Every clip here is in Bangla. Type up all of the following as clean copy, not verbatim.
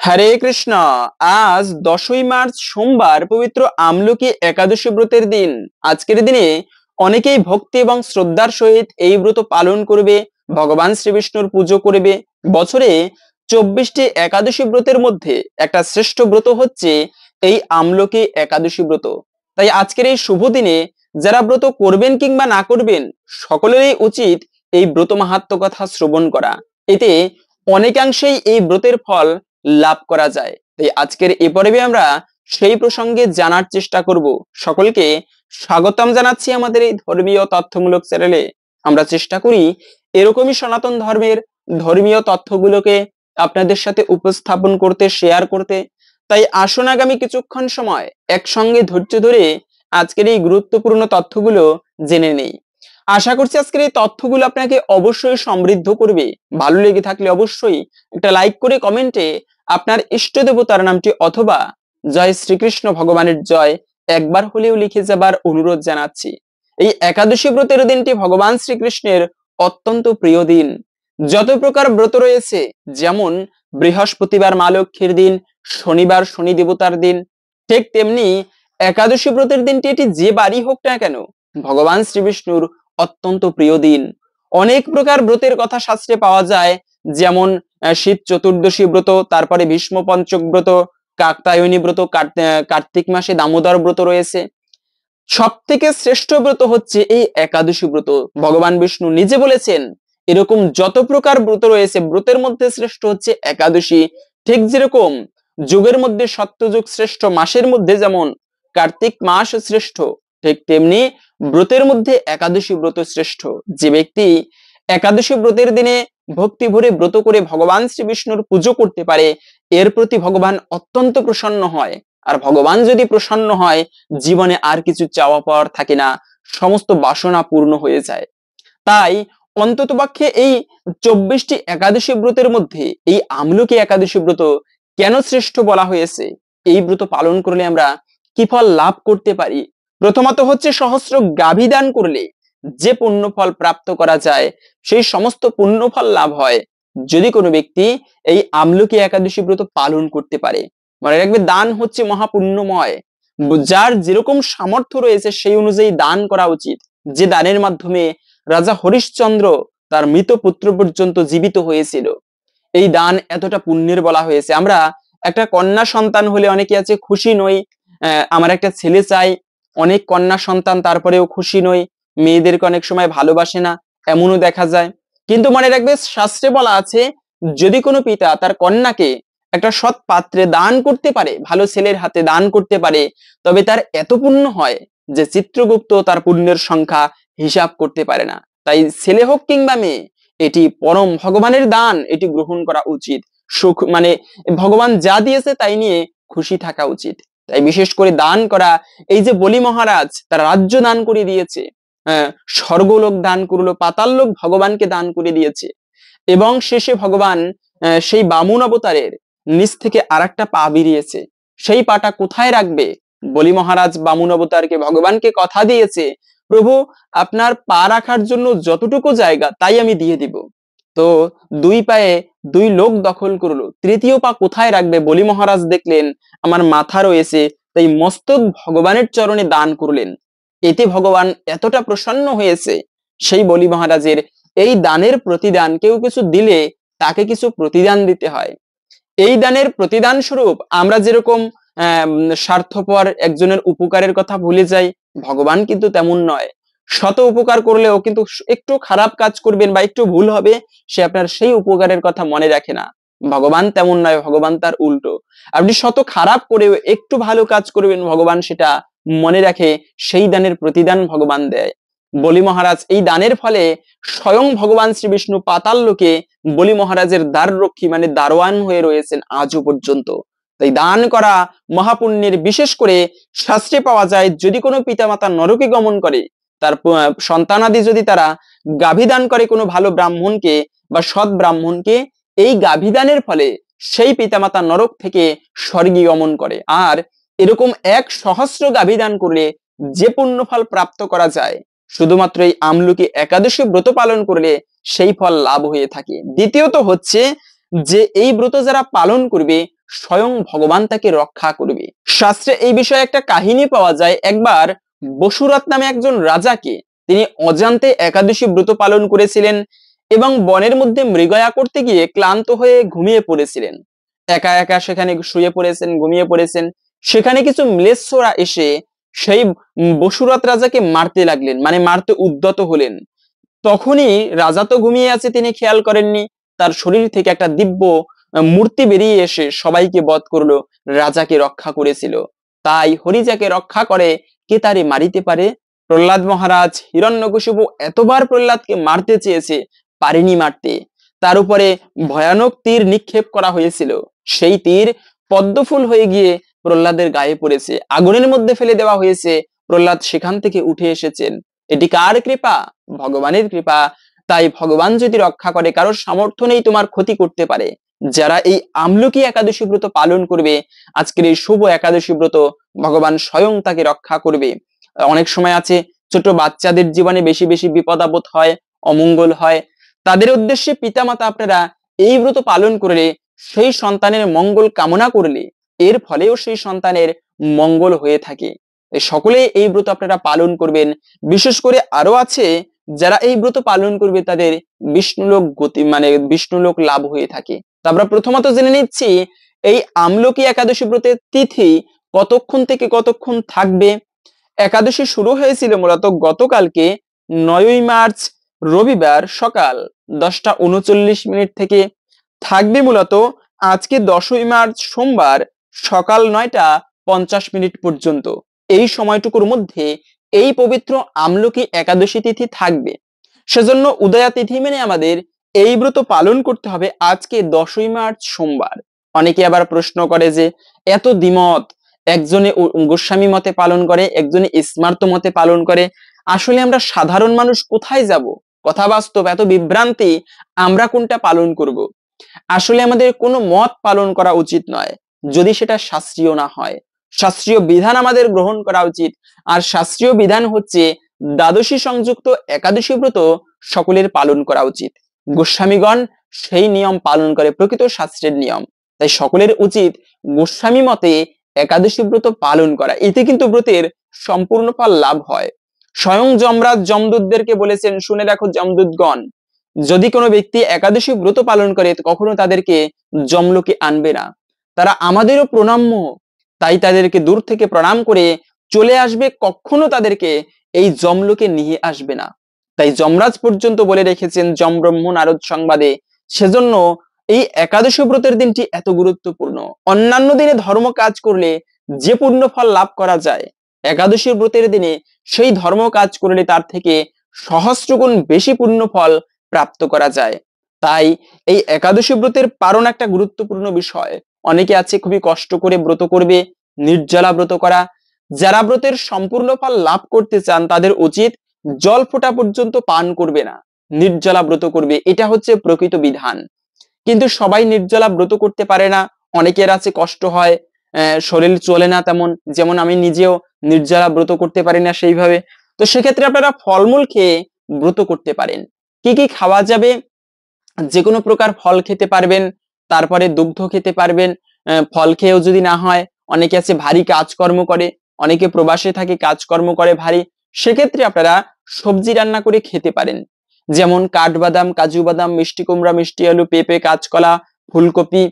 হরে কৃষ্ণ। আজ 10ই মার্চ সোমবার পবিত্র আমলকি একাদশী ব্রতের দিন। আজকের দিনে অনেকেই ভক্তি এবং শ্রদ্ধার সহিত এই ব্রত পালন করবে, ভগবান শ্রীবিষ্ণুর পুজো করবে। বছরে 24টি একাদশী ব্রতের মধ্যে একটা শ্রেষ্ঠ ব্রত হচ্ছে এই আমলকি একাদশী ব্রত। তাই আজকের এই শুভ দিনে যারা ব্রত করবেন কিংবা না করবেন, সকলেরই উচিত এই ব্রত মাহাত্ম্য কথা শ্রবণ করা। এতে অনেকাংশেই এই ব্রতের ফল লাভ করা যায়। তাই আজকের এই পর্বে আমরা সেই প্রসঙ্গে জানার চেষ্টা করব। সকলকে স্বাগতম জানাচ্ছি আমাদের এই ধর্মীয় তথ্যমূলক চ্যানেলে। আমরা চেষ্টা করি এরকমই সনাতন ধর্মের ধর্মীয় তথ্যগুলোকে আপনাদের সাথে উপস্থাপন করতে, শেয়ার করতে। তাই আসুন আগামী কিছুক্ষণ সময় একসঙ্গে ধৈর্য ধরে আজকের এই গুরুত্বপূর্ণ তথ্যগুলো জেনে নেই। আশা করছি আজকের এই তথ্যগুলো আপনাকে অবশ্যই সমৃদ্ধ করবে। ভালো লেগে থাকলে অবশ্যই একটা লাইক করে কমেন্টে আপনার ইষ্ট দেবতার নামটি অথবা জয় শ্রীকৃষ্ণ ভগবানের জয় একবার হলেও লিখে যাবার অনুরোধ জানাচ্ছি। এই একাদশী ব্রতের দিনটি ভগবান শ্রীকৃষ্ণের অত্যন্ত প্রিয় দিন। যত প্রকার ব্রত রয়েছে, যেমন বৃহস্পতিবার মা লক্ষ্মীর দিন, শনিবার শনি দেবতার দিন, ঠিক তেমনি একাদশী ব্রতের দিনটি এটি যে বারই হোক না কেন ভগবান শ্রীবিষ্ণুর অত্যন্ত প্রিয় দিন। অনেক প্রকার ব্রতের কথা শাস্ত্রে পাওয়া যায়, যেমন শীত চতুর্দশী ব্রত, তারপরে ভীষ্ম পঞ্চক ব্রত, কাত্যায়নী ব্রত, কার্তিক মাসে দামোদর ব্রত রয়েছে। সব থেকে শ্রেষ্ঠ ব্রত হচ্ছে এই একাদশী ব্রত। ভগবান বিষ্ণু নিজে বলেছেন এরকম যত প্রকার ব্রত রয়েছে, ব্রতের মধ্যে শ্রেষ্ঠ হচ্ছে একাদশী। ঠিক যেরকম যুগের মধ্যে সত্যযুগ শ্রেষ্ঠ, মাসের মধ্যে যেমন কার্তিক মাস শ্রেষ্ঠ, ঠিক তেমনি ব্রতের মধ্যে একাদশী ব্রত শ্রেষ্ঠ। যে ব্যক্তি একাদশী ব্রতের দিনে ভক্তি ভরে ব্রত করে ভগবান শ্রীবিষ্ণুর পুজো করতে পারে, এর প্রতি ভগবান অত্যন্ত প্রসন্ন হয়। আর ভগবান যদি প্রসন্ন হয়, জীবনে আর কিছু চাওয়া পাওয়ার থাকে না, সমস্ত বাসনা পূর্ণ হয়ে যায়। তাই অন্ততপক্ষে এই 24টি একাদশী ব্রতের মধ্যে এই আমলকি একাদশী ব্রত কেন শ্রেষ্ঠ বলা হয়েছে, এই ব্রত পালন করলে আমরা কি ফল লাভ করতে পারি। প্রথমত হচ্ছে সহস্র গাভী দান করলে যে পুণ্য ফল প্রাপ্ত করা যায়, সেই সমস্ত পুণ্য ফল লাভ হয় যদি কোনো ব্যক্তি এই আমলকি একাদশী ব্রত পালন করতে পারে। মনে রাখবে, দান হচ্ছে মহাপুণ্যময়। যার যেরকম সামর্থ্য রয়েছে সেই অনুযায়ী দান করা উচিত। যে দানের মাধ্যমে রাজা হরিশ্চন্দ্র তার মৃত পুত্র পর্যন্ত জীবিত হয়েছিল, এই দান এতটা পুণ্যের বলা হয়েছে। আমরা একটা কন্যা সন্তান হলে অনেকে আছে খুশি নই, আমার একটা ছেলে চাই, অনেক কন্যা সন্তান তারপরেও খুশি নই, মেয়েদেরকে অনেক সময় ভালোবাসে না, এমনও দেখা যায়। কিন্তু মনে রাখবে, শাস্ত্রে বলা আছে যদি কোনো পিতা তার কন্যাকে একটা সৎ পাত্রে দান করতে পারে, ভালো ছেলের হাতে দান করতে পারে, তবে তার এত পুণ্য হয় যে চিত্রগুপ্ত তার পুণ্যের সংখ্যা হিসাব করতে পারে না। তাই ছেলে হোক কিংবা মেয়ে, এটি পরম ভগবানের দান, এটি গ্রহণ করা উচিত। সুখ মানে ভগবান যা দিয়েছে তাই নিয়ে খুশি থাকা উচিত। তাই বিশেষ করে দান করা, এই যে বলি মহারাজ তার রাজ্য দান করে দিয়েছে, স্বর্গলোক দান করলো, পাতাল লোক ভগবানকে দান করে দিয়েছে, এবং শেষে ভগবান সেই বামুন অবতারের নিচ থেকে আরেকটা পা বেরিয়েছে, সেই পাটা কোথায় রাখবে? বলি মহারাজ বামুন অবতারকে ভগবানকে কথা দিয়েছে, প্রভু আপনার পা রাখার জন্য যতটুকু জায়গা তাই আমি দিয়ে দিব। তো দুই পায়ে দুই লোক দখল করলো, তৃতীয় পা কোথায় রাখবে? বলি মহারাজ দেখলেন আমার মাথা রয়েছে, তাই মস্তক ভগবানের চরণে দান করলেন। এতে ভগবান এতটা প্রসন্ন হয়েছে, সেই বলি মহারাজের এই দানের প্রতিদান, কেউ কিছু দিলে তাকে কিছু প্রতিদান দিতে হয়। এই দানের প্রতিদান স্বরূপ আমরা যেরকম স্বার্থপর একজনের উপকারের কথা ভুলে যাই, ভগবান কিন্তু তেমন নয়। শত উপকার করলেও কিন্তু একটু খারাপ কাজ করবেন বা একটু ভুল হবে, সে আপনার সেই উপকারের কথা মনে রাখে না। ভগবান তেমন নয়, ভগবান তার উল্টো। আপনি শত খারাপ করেও একটু ভালো কাজ করবেন, ভগবান সেটা মনে রাখে, সেই দানের প্রতিদান ভগবান দেয়। বলি মহারাজ এই দানের ফলে স্বয়ং ভগবান শ্রী বিষ্ণু পাতাল লোকে বলি মহারাজের দ্বার রক্ষী মানে দারোয়ান হয়ে রয়েছেন আজও পর্যন্ত। তাই দান করা মহাপুণ্যের। বিশেষ করে শাস্ত্রে পাওয়া যায়, যদি কোনো পিতামাতা নরকে গমন করে, তার সন্তানাদি যদি তারা গাভী দান করে কোনো ভালো ব্রাহ্মণকে বা সৎ ব্রাহ্মণকে, এই গাভী দানের ফলে সেই পিতামাতা নরক থেকে স্বর্গে গমন করে। আর এরকম 1,000 গাভী দান করলে যে পুণ্যফল প্রাপ্ত করা যায়, শুধুমাত্র এই আমলকি একাদশী ব্রত পালন করলে সেই ফল লাভ হয়ে থাকে। দ্বিতীয়ত হচ্ছে যে এই ব্রত যারা পালন করবে, স্বয়ং ভগবান তাকে রক্ষা করবে। শাস্ত্রে এই বিষয়ে একটা কাহিনী পাওয়া যায়। একবার বসুরথ নামে একজন রাজাকে, তিনি অজান্তে একাদশী ব্রত পালন করেছিলেন এবং বনের মধ্যে মৃগয়া করতে গিয়ে ক্লান্ত হয়ে ঘুমিয়ে পড়েছিলেন। একা একা সেখানে শুয়ে পড়েছেন, ঘুমিয়ে পড়েছেন। সেখানে কিছু ম্লেচ্ছরা এসে সেই বসুরথ রাজাকে মারতে লাগলেন, মানে মারতে উদ্যত হলেন। তখনই রাজা তো ঘুমিয়ে আছে, তিনি খেয়াল করেননি, তার শরীর থেকে একটা দিব্য মূর্তি বেরিয়ে এসে সবাইকে বধ করলো, রাজাকে রক্ষা করেছিল। তাই হরি যাকে রক্ষা করে কে তারে মারিতে পারে। প্রহ্লাদ মহারাজ, হিরণ্যকশিপু এতবার প্রহ্লাদকে মারতে চেয়েছে, পারেনি মারতে। তার উপরে ভয়ানক তীর নিক্ষেপ করা হয়েছিল, সেই তীর পদ্মফুল হয়ে গিয়ে প্রহ্লাদের গায়ে পড়েছে, আগুনের মধ্যে ফেলে দেওয়া হয়েছে, প্রহ্লাদ সেখান থেকে উঠে এসেছেন। এটি কার কৃপা? ভগবানের কৃপা। তাই ভগবান যদি রক্ষা করে, কারোর সামর্থ্য নেই তোমার ক্ষতি করতে পারে। যারা এই আমলকি একাদশী ব্রত পালন করবে, আজকের এই শুভ একাদশী ব্রত, ভগবান স্বয়ং তাকে রক্ষা করবে। অনেক সময় আছে ছোট বাচ্চাদের জীবনে বেশি বেশি বিপদ আপদ হয়, অমঙ্গল হয়, তাদের উদ্দেশ্যে পিতামাতা আপনারা এই ব্রত পালন করলে, সেই সন্তানের মঙ্গল কামনা করলে এর ফলেও সেই সন্তানের মঙ্গল হয়ে থাকে। সকলে এই ব্রত আপনারা পালন করবেন। বিশেষ করে আরো আছে, যারা এই ব্রত পালন করবে তাদের বিষ্ণুলোক গতি, মানে বিষ্ণুলোক লাভ হয়ে থাকে। তো আমরা প্রথমত জেনে নিচ্ছি এই আমলকি একাদশী ব্রতের তিথি কতক্ষণ থেকে কতক্ষণ থাকবে। একাদশী শুরু হয়েছিল মূলত গতকালকে 9ই মার্চ রবিবার সকাল 10:39 থেকে, থাকবে মূলত আজকে 10ই মার্চ সোমবার সকাল 9:50 পর্যন্ত। এই সময়টুকুর মধ্যে এই পবিত্র আমলকি একাদশী তিথি থাকবে। সেজন্য উদয়া তিথি মেনে আমাদের এই ব্রত পালন করতে হবে আজকে 10ই মার্চ সোমবার। অনেকে আবার প্রশ্ন করে যে এত দ্বিমত, একজনে গোস্বামী মতে পালন করে, একজনে স্মার্ত মতে পালন করে, আসলে আমরা সাধারণ মানুষ কোথায় যাব? কথা বাস্তব, এত বিভ্রান্তি, আমরা কোনটা পালন করব? আসলে আমাদের কোনো মত পালন করা উচিত নয় যদি সেটা শাস্ত্রীয় না হয়। শাস্ত্রীয় বিধান আমাদের গ্রহণ করা উচিত। আর শাস্ত্রীয় বিধান হচ্ছে দ্বাদশী সংযুক্ত একাদশী ব্রত সকলের পালন করা উচিত। গোস্বামীগণ সেই নিয়ম পালন করে, প্রকৃত শাস্ত্রের নিয়ম। তাই সকলের উচিত গোস্বামী মতে একাদশী ব্রত পালন করা, এতে কিন্তু ব্রতের সম্পূর্ণ ফল লাভ হয়। স্বয়ং যমরাজ যমদূতদেরকে বলেছেন, শুনে রাখো যমদূতগণ, যদি কোনো ব্যক্তি একাদশী ব্রত পালন করে কখনো তাদেরকে যমলোকে আনবে না, তারা আমাদেরও প্রণাম্য, তাই তাদেরকে দূর থেকে প্রণাম করে চলে আসবে, কখনো তাদেরকে এই যমলোকে নিয়ে আসবে না। তাই যমরাজ পর্যন্ত বলে রেখেছেন যম ব্রহ্ম নারদ সংবাদে। সেজন্য এই একাদশী ব্রতের দিনটি এত গুরুত্বপূর্ণ। অন্যান্য দিনে ধর্ম কাজ করলে যে পুণ্য ফল লাভ করা যায়, একাদশী ব্রতের দিনে সেই ধর্ম কাজ করলে তার থেকে সহস্রগুণ বেশি পুণ্য ফল প্রাপ্ত করা যায়। তাই এই একাদশী ব্রতের পালন একটা গুরুত্বপূর্ণ বিষয়। অনেকে আছে খুবই কষ্ট করে ব্রত করবে, নির্জলা ব্রত করা। যারা ব্রতের সম্পূর্ণ ফল লাভ করতে চান তাদের উচিত জল ফোঁটা পর্যন্ত পান করবে না, নির্জলা ব্রত করবে, এটা হচ্ছে প্রকৃত বিধান। কিন্তু সবাই নির্জলা ব্রত করতে পারে না, অনেকের আছে কষ্ট হয়, শরীর চলে না তেমন, যেমন আমি নিজেও নির্জলা ব্রত করতে পারি না সেইভাবে। তো সেক্ষেত্রে আপনারা ফলমূল খেয়ে ব্রত করতে পারেন। কি কি খাওয়া যাবে? যে কোনো প্রকার ফল খেতে পারবেন, তারপরে দুগ্ধ খেতে পারবেন। ফল খেয়েও যদি না হয়, অনেকে আছে ভারী কাজকর্ম করে, অনেকে প্রবাসে থাকে কাজকর্ম করে ভারী, সেক্ষেত্রে আপনারা সবজি রান্না করে খেতে পারেন। যেমন কাঠবাদাম, কাজু বাদাম, মিষ্টি কুমড়া, মিষ্টি আলু, পেঁপে, কাঁচকলা, ফুলকপি,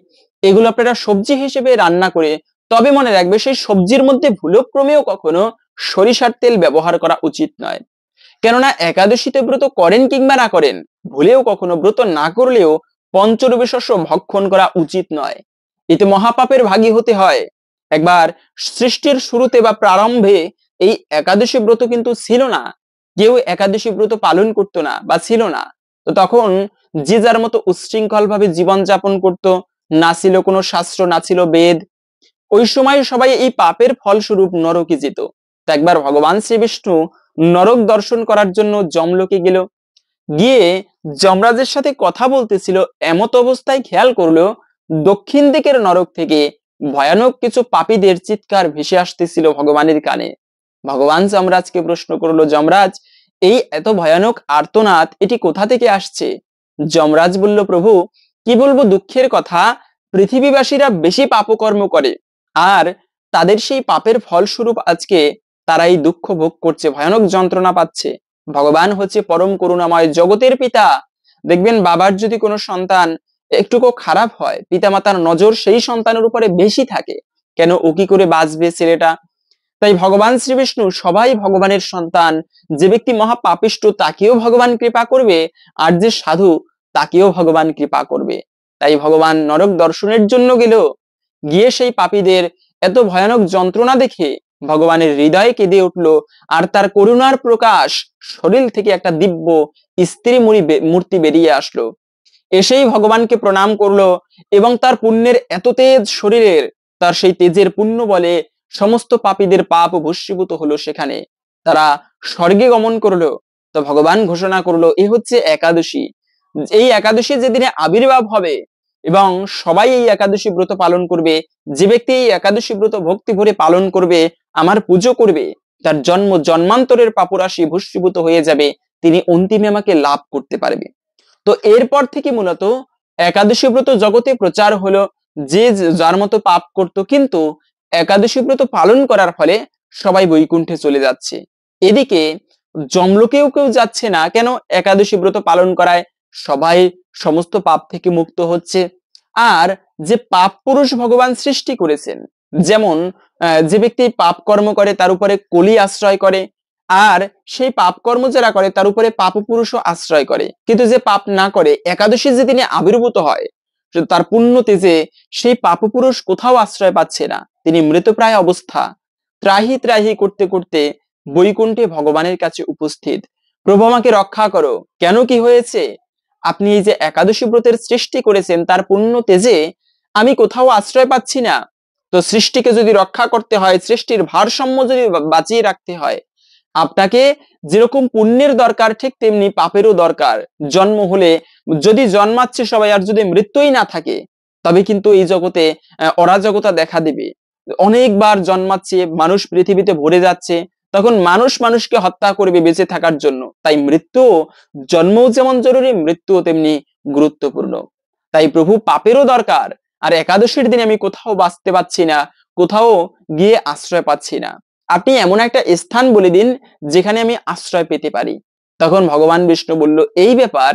এগুলো আপনারা সবজি হিসেবে রান্না করে, তবে মনে রাখবে সেই সবজির মধ্যে ভুলক্রমেও কখনো সরিষার তেল ব্যবহার করা উচিত নয়। কেননা একাদশীতে ব্রত করেন কিংবা না করেন, ভুলেও কখনো ব্রত না করলেও পঞ্চরবি শস্য ভক্ষণ করা উচিত নয়, এতে মহাপাপের ভাগী হতে হয়। একবার সৃষ্টির শুরুতে বা প্রারম্ভে এই একাদশী ব্রত কিন্তু ছিল না, কেউ একাদশী ব্রত পালন করতো না বা ছিল না। তো তখন যে যার মতো উচ্ছৃঙ্খল ভাবে জীবন যাপন করতো, না ছিল কোনো শাস্ত্র, না ছিল বেদ। ওই সময় সবাই এই পাপের ফলস্বরূপ নরকে যেত। তো একবার ভগবান শ্রী বিষ্ণু নরক দর্শন করার জন্য যমলোকে গেল, গিয়ে যমরাজের সাথে কথা বলতেছিল, এমত অবস্থায় খেয়াল করলো দক্ষিণ দিকের নরক থেকে ভয়ানক কিছু পাপীদের চিৎকার ভেসে আসতেছিল ভগবানের কানে। ভগবান যমরাজকে প্রশ্ন করলো, যমরাজ, এই এত ভয়ানক আর্তনাদ এটি কোথা থেকে আসছে? যমরাজ বলল, প্রভু কি বলবো দুঃখের কথা, পৃথিবীবাসীরা বেশি পাপকর্ম করে, আর তাদের সেই পাপের ফলস্বরূপ আজকে তারা এই দুঃখ ভোগ করছে, ভয়ানক যন্ত্রণা পাচ্ছে। ভগবান হচ্ছে পরম করুণাময়, জগতের পিতা। দেখবেন বাবার যদি কোনো সন্তান একটুকু খারাপ হয়, পিতামাতার নজর সেই সন্তানের উপরে বেশি থাকে, কেন ও কি করে বাঁচবে ছেলেটা। তাই ভগবান শ্রী বিষ্ণু সবাই ভগবানের সন্তান। যে ব্যক্তি মহা পাপিষ্ঠ তাকেও ভগবান কৃপা করবে, আর যে সাধু তাকেও ভগবান কৃপা করবে। তাই ভগবান নরক দর্শনের জন্য গেল, গিয়ে সেই পাপীদের এত ভয়ানক যন্ত্রণা দেখে ভগবানের হৃদয়ে কেঁদে উঠলো, আর তার করুণার প্রকাশ, শরীর থেকে একটা দিব্য স্ত্রী মূর্তি বেরিয়ে আসলো, এসেই ভগবানকে প্রণাম করলো, এবং তার পুণ্যের এত তেজ শরীরের, তার সেই তেজের পুণ্য বলে সমস্ত পাপীদের পাপ ভস্মীভূত হলো, সেখানে তারা স্বর্গে গমন করলো। তো ভগবান ঘোষণা করলো এ হচ্ছে একাদশী। এই একাদশী যেদিনে আবির্ভাব হবে এবং সবাই এই একাদশী ব্রত পালন করবে, যে ব্যক্তি এই একাদশী ব্রত ভক্তি ভরে পালন করবে, আমার পুজো করবে, তার জন্ম জন্মান্তরের পাপরাশি ভস্মীভূত হয়ে যাবে, তিনি অন্তিমে আমাকে লাভ করতে পারবে। তো এরপর থেকে মূলত একাদশী ব্রত জগতে প্রচার হলো, যে যার মতো পাপ করত, কিন্তু একাদশী ব্রত পালন করার ফলে সবাই বৈকুণ্ঠে চলে যাচ্ছে। এদিকে যমলোকেও কেউ যাচ্ছে না, কেন? একাদশী ব্রত পালন করায় সবাই সমস্ত পাপ থেকে মুক্ত হচ্ছে। আর যে পাপ পুরুষ ভগবান সৃষ্টি করেছেন, যেমন যে ব্যক্তি পাপ কর্ম করে তার উপরে কলি আশ্রয় করে, আর সেই পাপ কর্ম যারা করে তার উপরে পাপ পুরুষও আশ্রয় করে। কিন্তু যে পাপ না করে, একাদশী যে দিনে আবির্ভূত হয়, তার পুণ্য তেজে সেই পাপ পুরুষ কোথাও আশ্রয় পাচ্ছে না, তিনি মৃতপ্রায় অবস্থা, ত্রাহি ত্রাহি করতে করতে বৈকুণ্ঠে ভগবানের কাছে উপস্থিত। প্রভু আমাকে রক্ষা করো, কেন কি হয়েছে? আপনি এই যে একাদশী ব্রতের সৃষ্টি করেছেন, তার পুণ্য তেজে আমি কোথাও আশ্রয় পাচ্ছি না। তো সৃষ্টিকে যদি রক্ষা করতে হয়, সৃষ্টির ভারসাম্য যদি বাঁচিয়ে রাখতে হয়, আপনাকে যেরকম পুণ্যের দরকার, ঠিক তেমনি পাপেরও দরকার। জন্ম হলে যদি জন্মাচ্ছে সবাই, আর যদি মৃত্যুই না থাকে, তবে কিন্তু এই জগতে অরাজকতা দেখা দিবে। অনেকবার জন্মাচ্ছে মানুষ, পৃথিবীতে ভরে যাচ্ছে, তখন মানুষ মানুষকে হত্যা করবে বেঁচে থাকার জন্য। তাই মৃত্যু, জন্মও যেমন জরুরি, মৃত্যুও তেমনি গুরুত্বপূর্ণ। তাই প্রভু পাপেরও দরকার, আর একাদশীর দিনে আমি কোথাও বাঁচতে পাচ্ছি না, কোথাও গিয়ে আশ্রয় পাচ্ছি না। আপনি এমন একটা স্থান বলে দিন যেখানে আমি আশ্রয় পেতে পারি। তখন ভগবান বিষ্ণু বলল, এই ব্যাপার,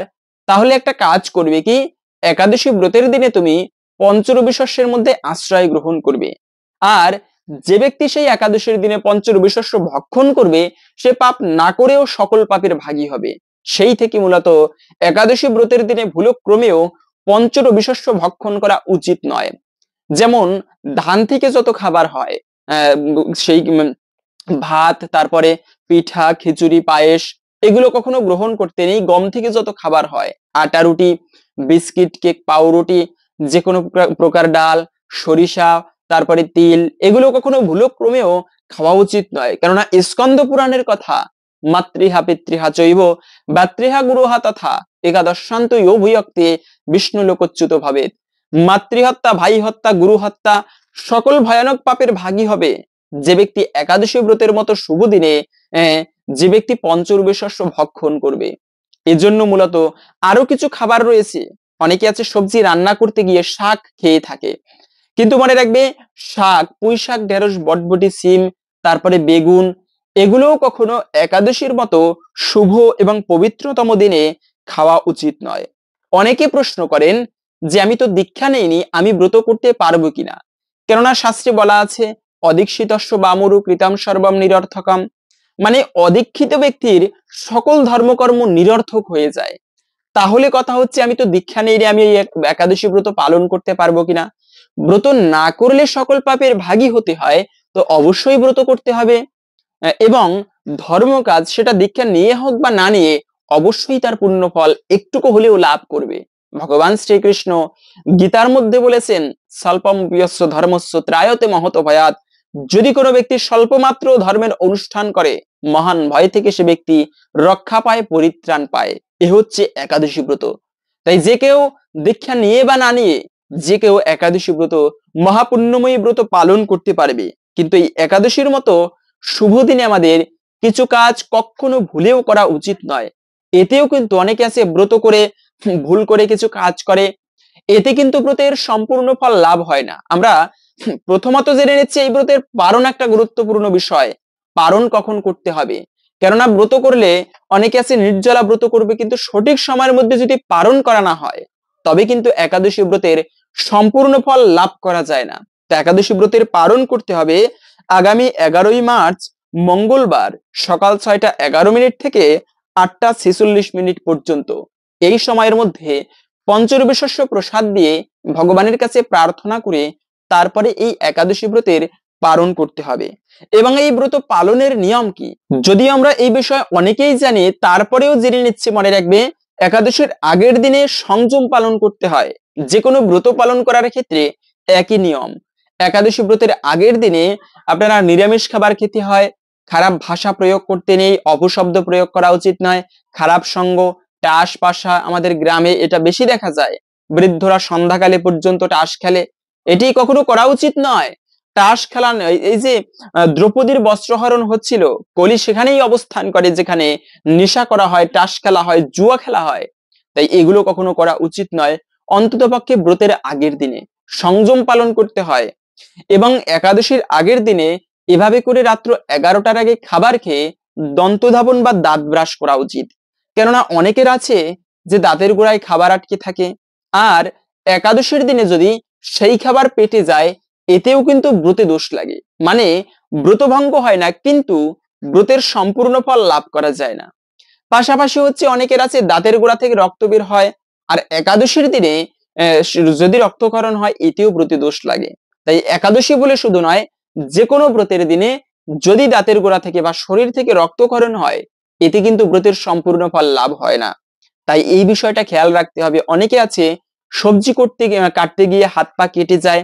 তাহলে একটা কাজ করবে কি, একাদশী ব্রতের দিনে তুমি পঞ্চরবি শস্যের মধ্যে আশ্রয় গ্রহণ করবে। আর যে ব্যক্তি সেই একাদশীর দিনে পঞ্চরবি শস্য ভক্ষণ করবে, সে পাপ না করেও সকল পাপের ভাগী হবে। সেই থেকে মূলত একাদশী ব্রতের দিনে ভুলক্রমেও পঞ্চরবি শস্য ভক্ষণ করা উচিত নয়। যেমন ধান থেকে যত খাবার হয়, সেই ভাত, তারপরে পিঠা, খিচুড়ি, পায়েস, এগুলো কখনো গ্রহণ করতে নেই। গম থেকে যত খাবার হয়, আটা রুটি, বিস্কিট, কেক, পাউরুটি, যে কোনো প্রকার ডাল, সরিষা, তারপরে তিল, এগুলো কখনো ভুলক্রমেও খাওয়া উচিত নয়। কেননা স্কন্দ পুরাণের কথা, মাতৃহা পিতৃহা চৈব ভাতৃহা গুরুহা তথা একাদশান্ত ভুয়ক্তে বিষ্ণু লোকচ্যুত ভাবে। মাতৃহত্যা, ভাই হত্যা, গুরু হত্যা, সকল ভয়ানক পাপের ভাগী হবে যে ব্যক্তি একাদশী ব্রতের মতো শুভ দিনে যে ব্যক্তি পঞ্চরবি শস্য ভক্ষণ করবে। এজন্য মূলত আরো কিছু খাবার রয়েছে। অনেকে আছে সবজি রান্না করতে গিয়ে শাক খেয়ে থাকে, কিন্তু মনে রাখবে, শাক, পুঁই শাক, ঢেঁড়স, বটবটি, সিম, তারপরে বেগুন, এগুলোও কখনো একাদশীর মতো শুভ এবং পবিত্রতম দিনে খাওয়া উচিত নয়। অনেকে প্রশ্ন করেন যে আমি তো দীক্ষা নেইনি, আমি ব্রত করতে পারবো কিনা? কেননা শাস্ত্রে বলা আছে, অদীক্ষিতস্য বামরু কৃতাম সর্বম নিরর্থকম, মানে অদীক্ষিত ব্যক্তির সকল ধর্মকর্ম নিরর্থক হয়ে যায়। তাহলে কথা হচ্ছে আমি তো দীক্ষা নেইনি, আমি এই একাদশী ব্রত পালন করতে পারবো কিনা? ব্রত না করলে সকল পাপের ভাগী হতে হয়, তো অবশ্যই ব্রত করতে হবে, এবং ধর্ম কাজ সেটা দীক্ষা নিয়ে হোক বা না নিয়ে, অবশ্যই তার পুণ্য ফল একটুকু হলেও লাভ করবে। ভগবান শ্রীকৃষ্ণ গীতার মধ্যে বলেছেন, স্বল্পম প্রিয়স্য ধর্মস্য ত্রায়তে মহত ভয়াৎ, যদি কোনো ব্যক্তি স্বল্প মাত্র ধর্মের অনুষ্ঠান করে, মহান ভয় থেকে সে ব্যক্তি রক্ষা পায়, পরিত্রাণ পায়। এ হচ্ছে একাদশী ব্রত। তাই যে কেউ দীক্ষা নিয়ে বা না নিয়ে, যে কেউ একাদশী ব্রত, মহাপুণ্যময়ী ব্রত পালন করতে পারবে। কিন্তু এই একাদশীর মতো শুভ দিনে আমাদের কিছু কাজ কখনো ভুলেও করা উচিত নয়। এতেও কিন্তু অনেকে আছে ব্রত করে ভুল করে কিছু কাজ করে, এতে কিন্তু ব্রতের সম্পূর্ণ ফল লাভ হয় না। আমরা প্রথমত জেনে নিচ্ছি এই ব্রতের পারণ একটা গুরুত্বপূর্ণ বিষয়। পারণ কখন করতে হবে? কেননা ব্রত করলে অনেকে আছে নির্জলা ব্রত করবে, কিন্তু সঠিক সময়ের মধ্যে যদি পারণ করা না হয় তবে কিন্তু একাদশী ব্রতের সম্পূর্ণ ফল লাভ করা যায় না। তো একাদশী ব্রতের পারণ করতে হবে আগামী 11ই মার্চ মঙ্গলবার সকাল 6টা 11 মিনিট থেকে 8টা 46 মিনিট পর্যন্ত। এই সময়ের মধ্যে পঞ্চরবি শস্য প্রসাদ দিয়ে ভগবানের কাছে প্রার্থনা করে তারপরে এই একাদশী ব্রতের পালন করতে হবে। এবং এই ব্রত পালনের নিয়ম কি, যদিও আমরা এই বিষয়ে অনেকেই জানি, তারপরেও জেনে নিচ্ছে। মনে রাখবে, একাদশীর আগের দিনে সংযম পালন করতে হয়। যে কোনো ব্রত পালন করার ক্ষেত্রে একই নিয়ম। একাদশী ব্রতের আগের দিনে আপনারা নিরামিষ খাবার খেতে হয়, খারাপ ভাষা প্রয়োগ করতে নেই, অপশব্দ প্রয়োগ করা উচিত নয়, খারাপ সঙ্গ, টাস পাশা, আমাদের গ্রামে এটা বেশি দেখা যায়। বৃদ্ধরা সন্ধ্যাকালে পর্যন্ত টাস খেলে, এটি কখনো করা উচিত নয়। টাস খেলা নয়। এই যে দ্রৌপদীর বস্ত্রহরণ হচ্ছিল, কলি সেখানেই অবস্থান করে যেখানে নেশা করা হয়, টাস খেলা হয়, জুয়া খেলা হয়। তাই এগুলো কখনো করা উচিত নয়। অন্তত পক্ষে ব্রতের আগের দিনে সংযম পালন করতে হয়। এবং একাদশীর আগের দিনে এভাবে করে রাত্র 11টার আগে খাবার খেয়ে দন্তধাবন বা দাঁত ব্রাশ করা উচিত। কেননা অনেকের আছে যে দাঁতের গোড়ায় খাবার আটকে থাকে, আর একাদশীর দিনে যদি সেই খাবার পেটে যায় এতেও কিন্তু ব্রতে দোষ লাগে। মানে ব্রতভঙ্গ হয় না, কিন্তু ব্রতের সম্পূর্ণ ফল লাভ করা যায় না। পাশাপাশি হচ্ছে অনেকের আছে দাঁতের গোড়া থেকে রক্ত বের হয়, আর একাদশীর দিনে যদি রক্তক্ষরণ হয় এতেও ব্রতে দোষ লাগে। তাই একাদশী বলে শুধু নয়, যে কোনো ব্রতের দিনে যদি দাঁতের গোড়া থেকে বা শরীর থেকে রক্তক্ষরণ হয় এতে কিন্তু ব্রতের সম্পূর্ণ ফল লাভ হয় না। তাই এই বিষয়টা খেয়াল রাখতে হবে। অনেকে আছে সবজি কাটতে গিয়ে হাত পা কেটে যায়।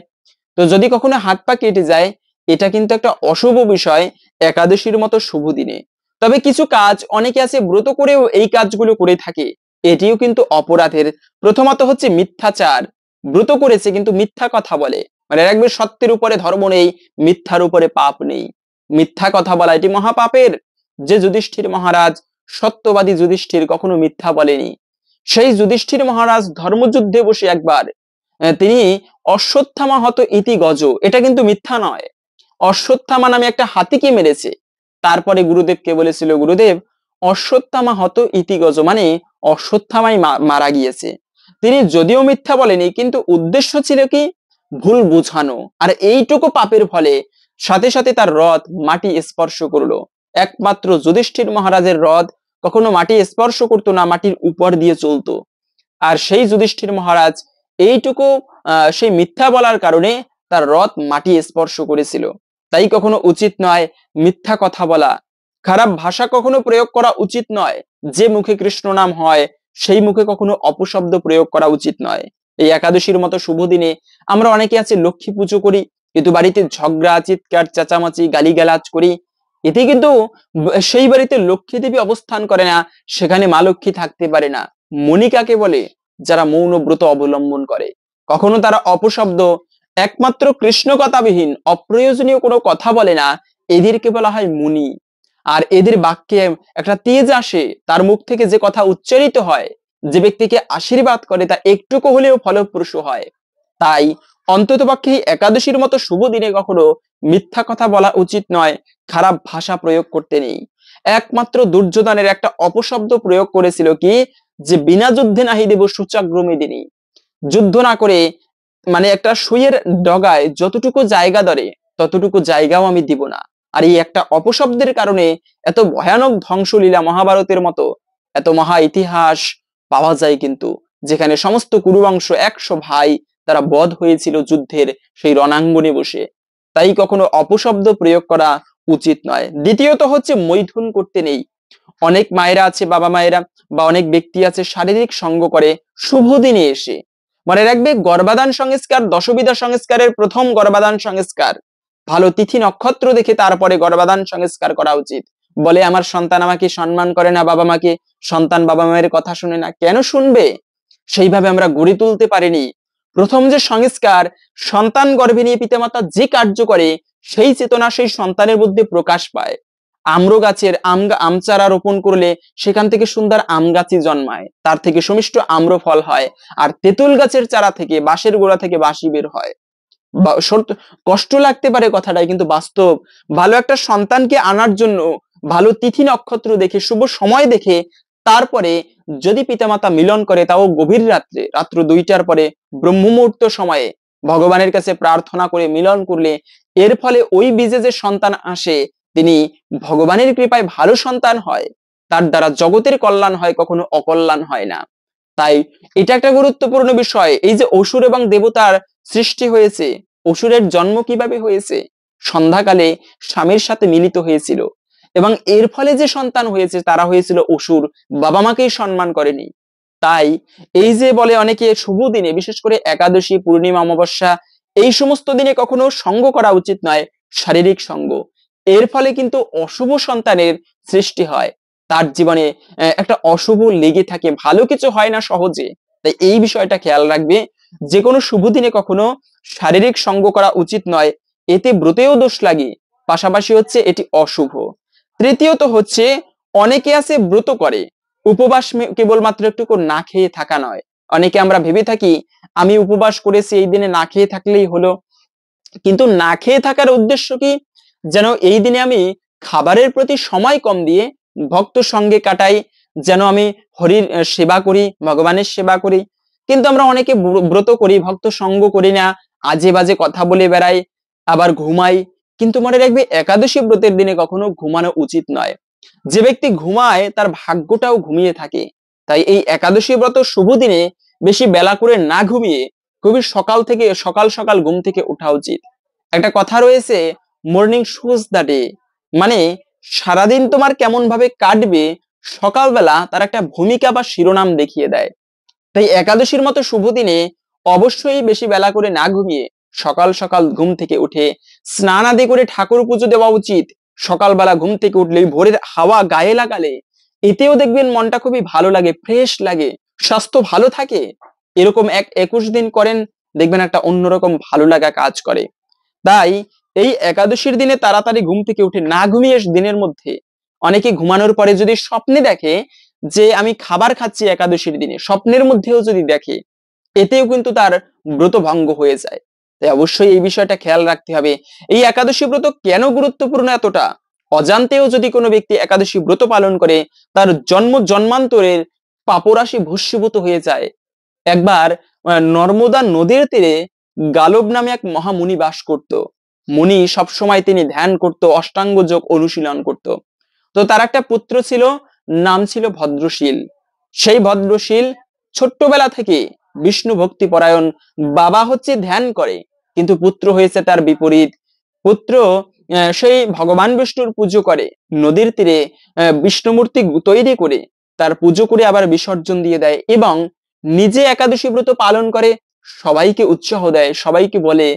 তো যদি কখনো হাত পা কেটে যায় এটা কিন্তু একটা অশুভ বিষয় একাদশীর মতো শুভ দিনে। তবে কিছু কাজ অনেকে আছে ব্রত করেও এই কাজগুলো করে থাকে, এটিও কিন্তু অপরাধের। প্রথমত হচ্ছে মিথ্যাচার। ব্রত করেছে কিন্তু মিথ্যা কথা বলে। মানে রাখবে, সত্যের উপরে ধর্ম নেই, মিথ্যার উপরে পাপ নেই। মিথ্যা কথা বলা এটি মহাপাপের। যে যুধিষ্ঠির মহারাজ, সত্যবাদী যুধিষ্ঠির, কখনো মিথ্যা বলেনি। সেই যুধিষ্ঠির মহারাজ ধর্মযুদ্ধে বসে একবার তিনি অশ্বত্থামা হত ইতি গজ, এটা কিন্তু মিথ্যা নয়। অশ্বত্থামা নামে একটা হাতিকে মেরেছে। তারপরে গুরুদেবকে বলেছিল, গুরুদেব অশ্বত্থামা হত ইতি গজ, মানে অশ্বত্থামাই মারা গিয়েছে। তিনি যদিও মিথ্যা বলেনি, কিন্তু উদ্দেশ্য ছিল কি, ভুল বুঝানো। আর এইটুকু পাপের ফলে সাথে সাথে তার রথ মাটি স্পর্শ করলো। একমাত্র যুধিষ্ঠির মহারাজের রথ কখনো মাটি স্পর্শ করতো না, মাটির উপর দিয়ে চলতো। আর সেই যুধিষ্ঠির মহারাজ এইটুকু সেই মিথ্যা বলার কারণে তার রথ মাটি স্পর্শ করেছিল। তাই কখনো উচিত নয় মিথ্যা কথা বলা, খারাপ ভাষা কখনো প্রয়োগ করা উচিত নয়। যে মুখে কৃষ্ণ নাম হয় সেই মুখে কখনো অপশব্দ প্রয়োগ করা উচিত নয়। এই একাদশীর মতো শুভ দিনে আমরা অনেকে আছে লক্ষ্মী পুজো করি, কিন্তু বাড়িতে ঝগড়া, চিৎকার, চেঁচামেচি, গালিগালাজ করি। এতে কিন্তু সেই বাড়িতে লক্ষ্মী দেবী অবস্থান করে না, সেখানে মা লক্ষ্মী থাকতে পারে না। মণি কাকে বলে? যারা মৌন ব্রত অবলম্বন করে। কখনো তারা অপশব্দ, একমাত্র কৃষ্ণ কথাবিহীন অপ্রয়োজনীয় কোনো কথা বলে না, এদেরকে বলা হয় মুনি। আর এদের বাক্যে একটা তেজ আসে, তার মুখ থেকে যে কথা উচ্চারিত হয়, যে ব্যক্তিকে আশীর্বাদ করে তা একটুকু হলেও ফলপ্রসূ হয়। তাই অন্ততপক্ষে একাদশীর মতো শুভ দিনে কখনো মিথ্যা কথা বলা উচিত নয়, খারাপ ভাষা প্রয়োগ করতে নেই। একমাত্র দুর্যোধনের একটা অপশব্দ প্রয়োগ করেছিল কি, যে বিনা যুদ্ধে নাহি দেব সূচাগ্রমেদিনী। যুদ্ধ না করে, মানে একটা সুইয়ের ডগায় যতটুকু জায়গা ধরে ততটুকু জায়গাও আমি দিব না। আর এই একটা অপশব্দের কারণে এত ভয়ানক ধ্বংসলীলা, মহাভারতের মতো এত মহা ইতিহাস পাওয়া যায় কিন্তু, যেখানে সমস্ত কুরুবংশ 100 ভাই তারা বধ হয়েছিল যুদ্ধের সেই রণাঙ্গনে বসে। তাই কখনো অপশব্দ প্রয়োগ করা উচিত নয়। দ্বিতীয়ত হচ্ছে মৈথুন করতে নেই। অনেক মায়েরা আছে, বাবা মায়েরা বা অনেক ব্যক্তি আছে শারীরিক সঙ্গ করে শুভ দিনে এসে। মনে রাখবে, গর্ভাধান সংস্কার দশবিধা সংস্কারের প্রথম গর্ভাধান সংস্কার। ভালো তিথি নক্ষত্র দেখে তারপরে গর্ভাধান সংস্কার করা উচিত। বলে আমার সন্তান আমাকে সম্মান করে না, বাবা মাকে, সন্তান বাবা মায়ের কথা শুনে না। কেন শুনবে? সেইভাবে আমরা গড়ে তুলতে পারিনি। প্রথম যে সংস্কার, সন্তান গর্ভে নিয়ে পিতামাতা যে কার্য করে সেই চেতনা সেই সন্তানের মধ্যে প্রকাশ পায়। আম্র গাছের আম চারা রোপণ করলে সেখান থেকে সুন্দর আম গাছই জন্মায়, তার থেকে সুমিষ্ট আম্র ফল হয়। আর তেঁতুল গাছের চারা থেকে, বাঁশের গোড়া থেকে বাঁশি বের হয়। কষ্ট লাগতে পারে কথাটাই, কিন্তু বাস্তব। ভালো একটা সন্তানকে আনার জন্য ভালো তিথি নক্ষত্র দেখে, শুভ সময় দেখে, তারপরে যদি পিতামাতা মিলন করে, তাও গভীর রাত্রে, রাত্র 2টার পরে, ব্রহ্ম মুহূর্ত সময়ে ভগবানের কাছে প্রার্থনা করে মিলন করলে এর ফলে ওই বীজে যে সন্তান আসে, তিনি ভগবানের কৃপায় ভালো সন্তান হয়, তার দ্বারা জগতের কল্যাণ হয়, কখনো অকল্যাণ হয় না। তাই এটা একটা গুরুত্বপূর্ণ বিষয়। এই যে অসুর এবং দেবতার সৃষ্টি হয়েছে, অসুরের জন্ম কিভাবে হয়েছে? সন্ধ্যাকালে স্বামীর সাথে মিলিত হয়েছিল, এবং এর ফলে যে সন্তান হয়েছে তারা হয়েছিল অসুর, বাবা মাকেই সম্মান করেনি। তাই এই যে বলে অনেকে শুভ দিনে, বিশেষ করে একাদশী, পূর্ণিমা, অমাবস্যা, এই সমস্ত দিনে কখনো সঙ্গ করা উচিত নয়, শারীরিক সঙ্গ। এর ফলে কিন্তু অশুভ সন্তানের সৃষ্টি হয়, তার জীবনে একটা অশুভ লেগে থাকে, ভালো কিছু হয় না সহজে। তাই এই বিষয়টা খেয়াল রাখবে, যে কোনো শুভ দিনে কখনো শারীরিক সঙ্গ করা উচিত নয়, এতে ব্রতেও দোষ লাগে, পাশাপাশি হচ্ছে এটি অশুভ। তৃতীয়ত হচ্ছে, অনেকে আছে ব্রত করে, উপবাস কেবলমাত্র একটু না খেয়ে থাকা নয়। অনেকে আমরা ভেবে থাকি আমি উপবাস করেছি, এই দিনে না খেয়ে থাকলেই হলো। কিন্তু না খেয়ে থাকার উদ্দেশ্য কি? যেন এই দিনে আমি খাবারের প্রতি সময় কম দিয়ে ভক্ত সঙ্গে কাটাই, যেন আমি হরির সেবা করি, ভগবানের সেবা করি। কিন্তু আমরা অনেকে ব্রত করি, ভক্ত সঙ্গ করি না, আজে বাজে কথা বলে বেড়াই, আবার ঘুমাই। কিন্তু মনে রাখবে, একাদশী ব্রতের দিনে কখনো ঘুমানো উচিত নয়। যে ব্যক্তি ঘুমায় তার ভাগ্যটাও ঘুমিয়ে থাকে। তাই এই একাদশী ব্রত শুভ দিনে বেশি বেলা করে না ঘুমিয়ে খুবই সকাল সকাল ঘুম থেকে ওঠা উচিত। একটা কথা রয়েছে, মর্নিং শুজ দ্য ডে, মানে সারাদিন তোমার কেমন ভাবে কাটবে সকালবেলা তার একটা ভূমিকা বা শিরোনাম দেখিয়ে দেয়। তাই একাদশীর মতো শুভ দিনে অবশ্যই বেশি বেলা করে না ঘুমিয়ে সকাল সকাল ঘুম থেকে উঠে স্নান আদি করে ঠাকুর পুজো দেওয়া উচিত। সকালবেলা ঘুম থেকে উঠলেই ভোরের হাওয়া গায়ে লাগালে এতেও দেখবেন মনটা খুবই ভালো লাগে, ফ্রেশ লাগে, স্বাস্থ্য ভালো থাকে। এরকম 21 দিন করেন, দেখবেন একটা অন্যরকম ভালো লাগা কাজ করে। তাই এই একাদশীর দিনে তাড়াতাড়ি ঘুম থেকে উঠে না ঘুমিয়ে দিনের মধ্যে, অনেকে ঘুমানোর পরে যদি স্বপ্নে দেখে যে আমি খাবার খাচ্ছি একাদশীর দিনে, স্বপ্নের মধ্যেও যদি দেখে, এতেও কিন্তু তার ব্রত ভঙ্গ হয়ে যায়। তাই অবশ্যই এই বিষয়টা খেয়াল রাখতে হবে। এই একাদশী ব্রত কেন গুরুত্বপূর্ণ এতটা? অজান্তেও যদি কোনো ব্যক্তি একাদশী ব্রত পালন করে, তার জন্ম জন্মান্তরের পাপরাশি ভস্মীভূত হয়ে যায়। একবার নর্মদা নদীর তীরে গালব নামে এক মহামুনি বাস করত। মুনি সবসময় তিনি ধ্যান করত, অষ্টাঙ্গ যোগ অনুশীলন করত। তো তার একটা পুত্র ছিল, নাম ছিল ভদ্রশীল। সেই ভদ্রশীল ছোট্টবেলা থেকে বিষ্ণু ভক্তি পরায়ণ, বাবা হচ্ছে ধ্যান করে, কিন্তু পুত্র হয়েছে তার বিপরীত। পুত্র সেই ভগবান বিষ্ণুর পুজো করে, নদীর তীরে বিষ্ণু মূর্তি তৈরি করে তার পুজো করে আবার বিসর্জন দিয়ে দেয়, এবং নিজে একাদশী ব্রত পালন করে, সবাইকে উৎসাহ দেয়, সবাইকে বলে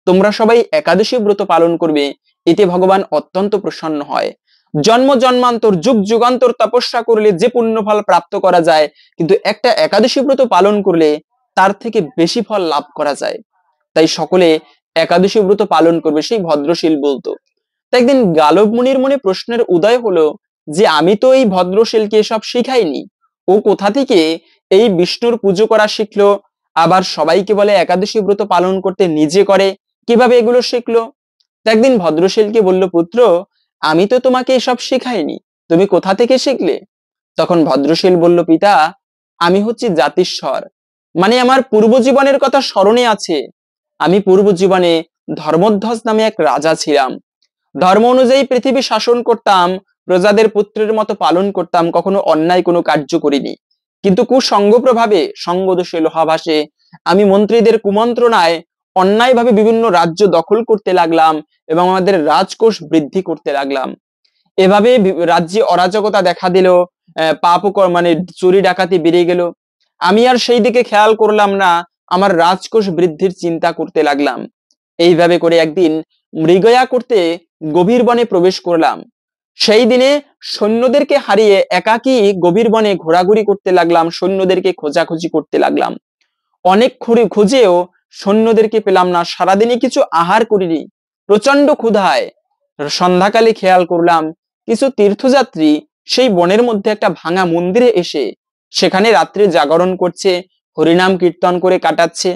তোমরা সবাই একাদশী ব্রত পালন করবে, এতে ভগবান অত্যন্ত প্রসন্ন হয়। জন্ম জন্মান্তর যুগ যুগান্তর তপস্যা করলে যে পুণ্য ফল প্রাপ্ত করা যায়, কিন্তু একটা একাদশী ব্রত পালন করলে তার থেকে বেশি ফল লাভ করা যায়। তাই সকলে একাদশী ব্রত পালন করবে, সেই ভদ্রশীল বলতো। তাই একদিন গালব মুনির মনে প্রশ্নের উদয় হলো যে আমি তো এই ভদ্রশীলকে এসব শিখাইনি, ও কোথা থেকে এই বিষ্ণুর পুজো করা শিখলো, আবার সবাইকে বলে একাদশী ব্রত পালন করতে, নিজে করে কিভাবে এগুলো শিখলো? একদিন ভদ্রশীলকে বলল, পুত্র আমি তো তোমাকে এসব শেখাইনি, তুমি কোথা থেকে শিখলে? তখন ভদ্রশীল বলল, পিতা আমি হচ্ছি জাতিস্বর, মানে আমার পূর্ব জীবনের কথা স্মরণে আছে। আমি পূর্ব জীবনে ধর্মধ্বজ নামে এক রাজা ছিলাম, ধর্ম অনুযায়ী পৃথিবী শাসন করতাম, প্রজাদের পুত্রের মতো পালন করতাম, কখনো অন্যায় কোনো কার্য করিনি। কিন্তু কুসঙ্গ প্রভাবে, সঙ্গ দোষে লোহা ভাসে, আমি মন্ত্রীদের কুমন্ত্রণায় অন্যায়ভাবে বিভিন্ন রাজ্য দখল করতে লাগলাম এবং আমাদের রাজকোষ বৃদ্ধি করতে লাগলাম। এভাবে রাজ্যে অরাজকতা দেখা দিল, পাপ মানে চুরি ডাকাতি বেড়ে গেল। আমি আর সেই দিকে খেয়াল করলাম না, আমার রাজকোষ বৃদ্ধির চিন্তা করতে লাগলাম। এইভাবে করে একদিন মৃগয়া করতে গভীর বনে প্রবেশ করলাম। সেই দিনে সৈন্যদেরকে হারিয়ে একাকী গভীর বনে ঘোরাঘুরি করতে লাগলাম, সৈন্যদেরকে খোঁজাখুঁজি করতে লাগলাম। অনেক খুঁজেও সৈন্যদেরকে পেলাম না, সারাদিনে কিছু আহার করিনি, প্রচন্ড ক্ষুধায়। সন্ধ্যাকালে খেয়াল করলাম কিছু তীর্থযাত্রী সেই বনের মধ্যে একটা ভাঙা মন্দিরে এসে সেখানে রাত্রে জাগরণ করছে, হরিনাম কীর্তন করে কাটাচ্ছে।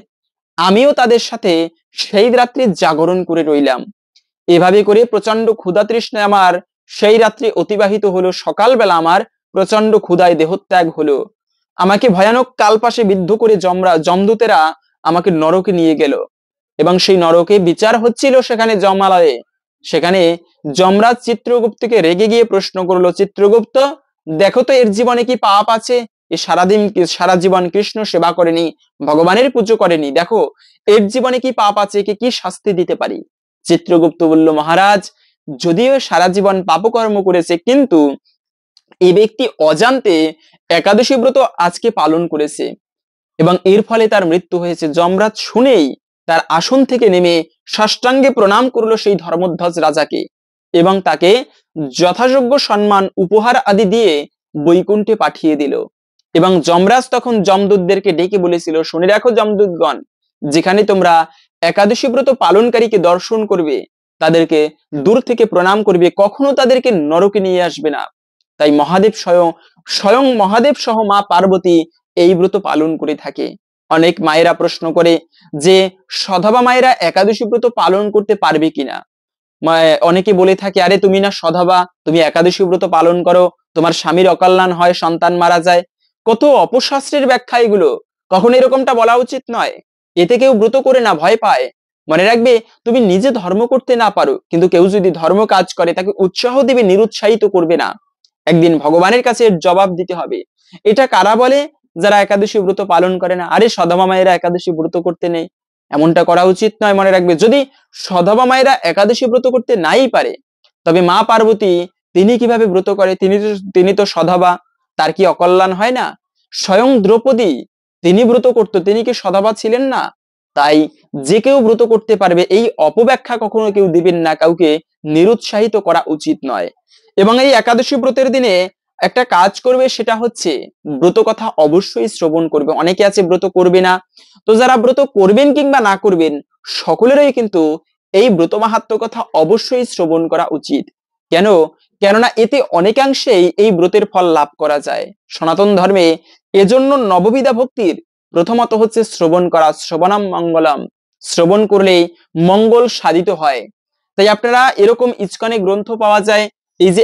আমিও তাদের সাথে সেই রাত্রি জাগরণ করে রইলাম। এভাবে করে প্রচন্ড ক্ষুধা তৃষ্ণায় আমার সেই রাত্রি অতিবাহিত হলো। সকালবেলা আমার প্রচন্ড ক্ষুধায় দেহত্যাগ হলো। আমাকে ভয়ানক কালপাশে বিদ্ধ করে যমদূতেরা আমাকে নরকে নিয়ে গেল এবং সেই নরকে বিচার হচ্ছিল সেখানে যমালয়ে। সেখানে যমরাজ চিত্রগুপ্তকে রেগে গিয়ে প্রশ্ন করলো, চিত্রগুপ্ত দেখো তো এর জীবনে কি পাপ আছে? এ সারা জীবন কৃষ্ণ সেবা করেনি, ভগবানের পুজো করেনি, দেখো এর জীবনে কি পাপ আছে, একে কি শাস্তি দিতে পারি? চিত্রগুপ্ত বলল, মহারাজ যদিও সারা জীবন পাপকর্ম করেছে, কিন্তু এই ব্যক্তি অজান্তে একাদশী ব্রত আজকে পালন করেছে এবং এর ফলে তার মৃত্যু হয়েছে। যমরাজ শুনেই তার আসন থেকে নেমে সাষ্টাঙ্গে প্রণাম করলো সেই ধর্মধ্বজ রাজাকে এবং তাকে যথাযোগ্য সম্মান উপহার আদি দিয়ে বৈকুণ্ঠে পাঠিয়ে দিল। এবং যমরাজ তখন যমদূতদেরকে ডেকে বলেছিল, শুনে রাখো যমদূতগণ, যেখানে তোমরা একাদশী ব্রত পালনকারীকে দর্শন করবে, তাদেরকে দূর থেকে প্রণাম করবে, কখনো তাদেরকে নরকে নিয়ে আসবে না। তাই মহাদেব স্বয়ং মহাদেব সহ মা পার্বতী এই ব্রত পালন করে থাকে। অনেক মায়েরা প্রশ্ন করে যে সধবা মায়েরা একাদশী ব্রত পালন করতে পারবে কিনা। অনেকে বলে থাকে, আরে তুমি না সধবা, তুমি একাদশী ব্রত পালন করো, তোমার স্বামীর অকল্যাণ হয়, সন্তান মারা যায়। কত অপশাস্ত্রের ব্যাখ্যা এগুলো, কখনো এরকমটা বলা উচিত নয়। এতে কেউ ব্রত করে না, ভয় পায়। মনে রাখবে, তুমি নিজে ধর্ম করতে না পারো, কিন্তু কেউ যদি ধর্ম কাজ করে তাকে উৎসাহ দিবে, নিরুৎসাহিত করবে না। একদিন ভগবানের কাছে এর জবাব দিতে হবে। এটা কারা বলে? যারা একাদশী ব্রত পালন করে না। আরে সধবা মায়েরা একাদশী ব্রত করতে নেই, এমনটা করা উচিত নয়। মনে রাখবে, যদি সধবা মায়েরা একাদশী ব্রত করতে নাই পারে, তবে মা পার্বতী তিনি কিভাবে ব্রত করে? তিনি তো সধবা, তার কি অকল্যাণ হয় না? স্বয়ং দ্রৌপদী তিনি ব্রত করতো, তিনি কি সধবা ছিলেন না? তাই যে কেউ ব্রত করতে পারবে, এই অপব্যাখ্যা কখনো কেউ দিবেন না, কাউকে নিরুৎসাহিত করা উচিত নয়। এবং এই একাদশী ব্রতের দিনে একটা কাজ করবে, সেটা হচ্ছে ব্রত কথা অবশ্যই শ্রবণ করবে। অনেকে আছে ব্রত করবে না, তো যারা ব্রত করবেন কিংবা না করবেন, সকলেরই কিন্তু এই ব্রত মাহাত্ম্য কথা অবশ্যই শ্রবণ করা উচিত। কেন? কেননা এতে অনেকাংশেই এই ব্রতের ফল লাভ করা যায়। সনাতন ধর্মে এজন্য নববিধা ভক্তির প্রথমত হচ্ছে শ্রবণ করা, শ্রবণম মঙ্গলম, শ্রবণ করলেই মঙ্গল সাধিত হয়। তাই আপনারা এরকম ইসকনে গ্রন্থ পাওয়া যায়, এই যে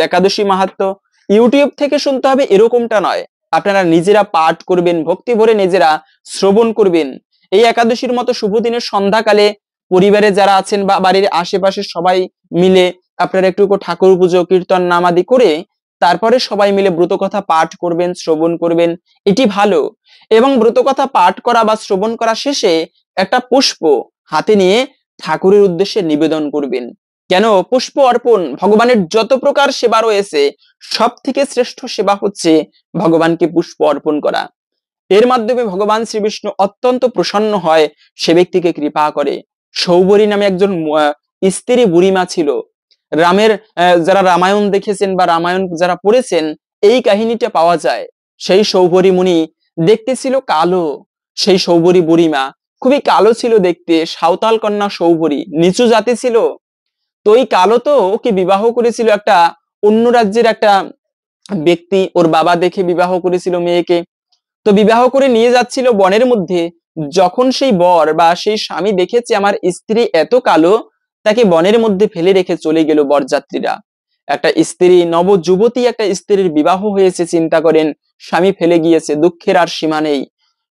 একাদশী মাহাত্ম্য ইউটিউব থেকে শুনতে হবে এরকমটা নয়, আপনারা নিজেরা পাঠ করবেন, ভক্তি ভরে নিজেরা শ্রবণ করবেন। এই একাদশীর মতো শুভ দিনের সন্ধ্যাকালে পরিবারে যারা আছেন বা বাড়ির আশেপাশে সবাই মিলে আপনারা একটু ঠাকুর পুজো, কীর্তন নামাদি করে তারপরে সবাই মিলে ব্রত কথা পাঠ করবেন, শ্রবণ করবেন, এটি ভালো। এবং ব্রত কথা পাঠ করা বা শ্রবণ করা শেষে একটা পুষ্প হাতে নিয়ে ঠাকুরের উদ্দেশ্যে নিবেদন করবেন। কেন? পুষ্প অর্পণ, ভগবানের যত প্রকার সেবা রয়েছে সব থেকে শ্রেষ্ঠ সেবা হচ্ছে ভগবানকে পুষ্প অর্পণ করা। এর মাধ্যমে ভগবান শ্রী বিষ্ণু অত্যন্ত প্রসন্ন হয়, সে ব্যক্তিকে কৃপা করে। সৌবরী নামে একজন স্ত্রী বুড়িমা ছিল। রামের যারা রামায়ণ দেখেছেন বা রামায়ণ যারা পড়েছেন, এই কাহিনীটা পাওয়া যায়। সেই সৌবরী মুনি দেখতে ছিল কালো, সেই সৌবরী বুড়িমা খুবই কালো ছিল দেখতে, সাঁওতাল কন্যা সৌবরী, নিচু জাতি ছিল। তো এই কালো তো ওকে বিবাহ করেছিল একটা অন্য রাজ্যের একটা ব্যক্তি, ওর বাবা দেখে বিবাহ করেছিল মেয়েকে। তো বিবাহ করে নিয়ে যাচ্ছিল বনের মধ্যে, যখন সেই বর বা সেই স্বামী দেখেছে আমার স্ত্রী এত কালো, তাকে বনের মধ্যে ফেলে রেখে চলে গেল বরযাত্রীরা। একটা স্ত্রী, নবযুবতী একটা স্ত্রীর বিবাহ হয়েছে, চিন্তা করেন, স্বামী ফেলে গিয়েছে, দুঃখের আর সীমা নেই।